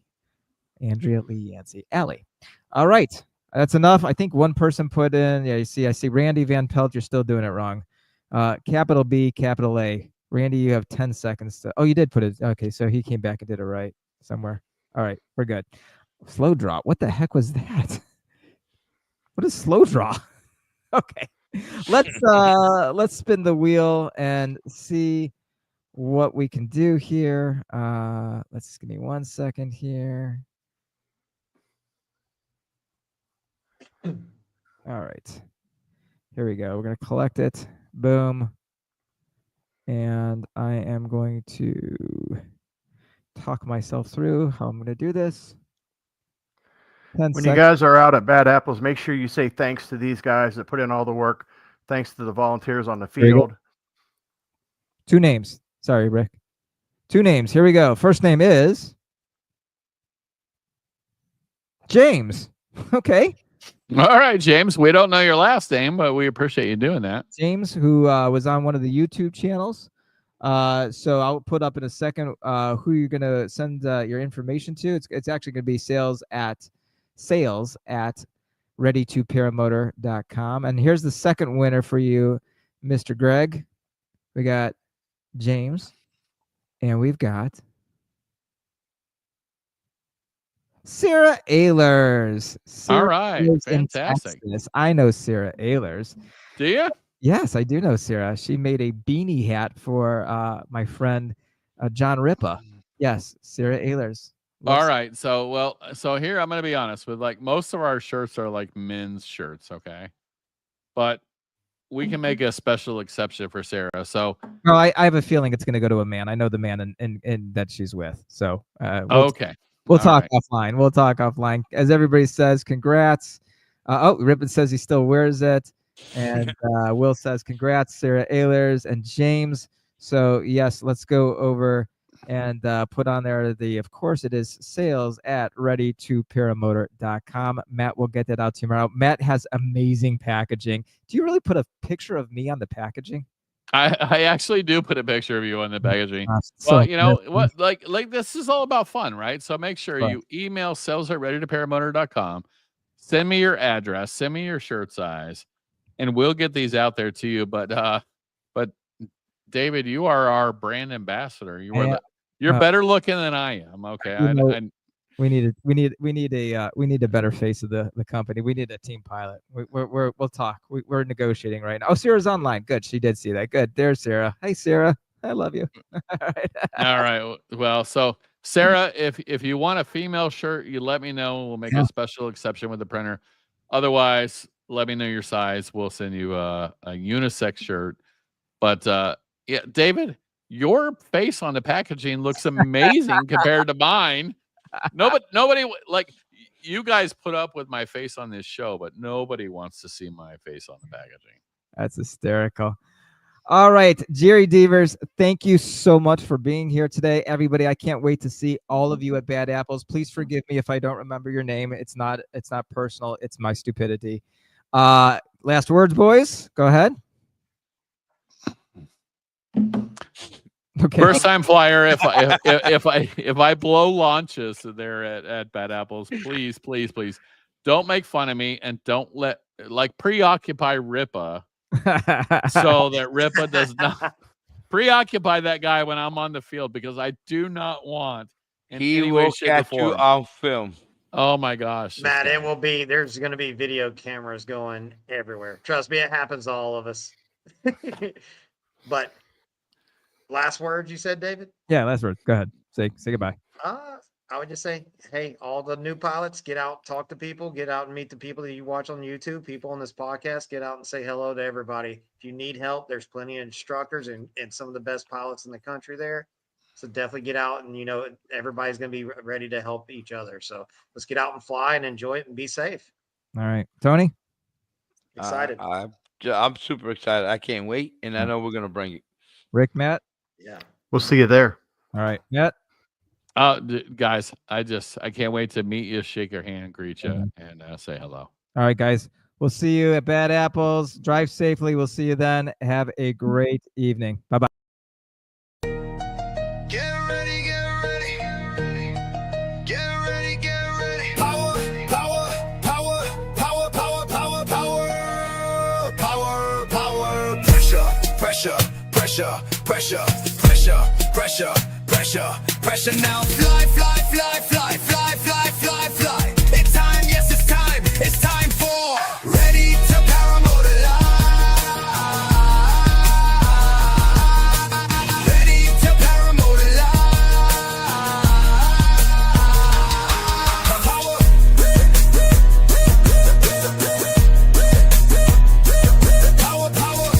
Allie. All right. That's enough. I think one person put in, I see Randy Van Pelt, you're still doing it wrong. Capital B, capital A. Randy, you have 10 seconds. You did put it. Okay, so he came back and did it right somewhere. All right, we're good. Slow draw. What the heck was that? What is slow draw? Okay. Let's spin the wheel and see what we can do here. Let's give me 1 second here. All right. Here we go. We're going to collect it. Boom. And I am going to talk myself through how I'm going to do this. When you guys are out at Bad Apples, make sure you say thanks to these guys that put in all the work. Thanks to the volunteers on the field. 2 names. Sorry, Rick. 2 names. Here we go. First name is James. Okay. All right, James. We don't know your last name, but we appreciate you doing that. James, who was on one of the YouTube channels. So I'll put up in a second who you're going to send your information to. It's actually going to be sales at readytoparamotor.com. And here's the second winner for you, Mr. Greg. We got James, and we've got Sarah Ehlers. All right, fantastic. I know Sarah Ehlers. Do you? Yes, I do know Sarah. She made a beanie hat for my friend John Ripa. Yes, Sarah Ehlers. All right. So here I'm going to be honest with, like, most of our shirts are like men's shirts, okay? But we can make a special exception for Sarah. So I have a feeling it's going to go to a man. I know the man and that she's with. So okay. We'll talk offline. We'll talk offline. As everybody says, congrats. Rippon says he still wears it. And Will says, congrats, Sarah Ehlers and James. So, yes, let's go over and put on there of course, it is sales at readytoparamotor.com. Matt will get that out tomorrow. Matt has amazing packaging. Do you really put a picture of me on the packaging? I actually do put a picture of you on the packaging. So well, you know what? Like this is all about fun, right? So make sure you email sales at readytoparamotor.com. Send me your address. Send me your shirt size. and we'll get these out there to you. But David, you are our brand ambassador. You're better looking than I am. Okay, we need a better face of the company. We need a team pilot. We'll talk. We're negotiating right now. Oh, Sarah's online. Good. She did see that. Good. There's Sarah. Hi, Sarah. I love you. All right. Well, so Sarah, if you want a female shirt, you let me know. We'll make a special exception with the printer. Otherwise, let me know your size. We'll send you a unisex shirt. But yeah, David, your face on the packaging looks amazing compared to mine. Nobody like you guys put up with my face on this show, but nobody wants to see my face on the packaging. That's hysterical. All right, Jerry Devers, thank you so much for being here today. Everybody, I can't wait to see all of you at Bad Apples. Please forgive me if I don't remember your name. It's not personal. It's my stupidity. Last words, boys. Go ahead. Okay. First time flyer. If I blow launches there at Bad Apples, please don't make fun of me and don't preoccupy Ripa so that Ripa does not preoccupy that guy when I'm on the field, because I do not want he will catch you on film. Oh my gosh, Matt, there's going to be video cameras going everywhere. Trust me, it happens to all of us. But last words, you said, David? Yeah, last words. Go ahead. Say goodbye. I would just say, hey, all the new pilots, get out, talk to people, get out and meet the people that you watch on YouTube, people on this podcast, get out and say hello to everybody. If you need help, there's plenty of instructors and some of the best pilots in the country there. So definitely get out, and everybody's going to be ready to help each other. So let's get out and fly and enjoy it and be safe. All right. Tony? Excited. I'm super excited. I can't wait, and I know we're going to bring it. Rick, Matt? Yeah. We'll see you there. All right. Matt? Guys, I can't wait to meet you, shake your hand, greet you, and say hello. All right, guys. We'll see you at Bad Apples. Drive safely. We'll see you then. Have a great evening. Bye-bye. Get ready, get ready. Get ready, get ready. Power, power, power, power, power, power, power. Power, power. Pressure, pressure, pressure, pressure, pressure, pressure, pressure, pressure. Now fly, fly, fly, fly, fly, fly, fly, fly. It's time, yes, it's time. It's time for ready to paramotor live. Ready to paramotor live. Power. Power, power.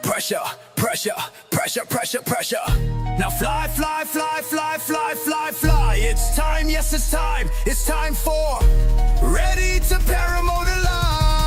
Pressure, pressure, pressure, pressure, pressure. Now fly, fly, fly, fly, fly, fly, fly. It's time, yes, it's time. It's time for ready to paramotor live.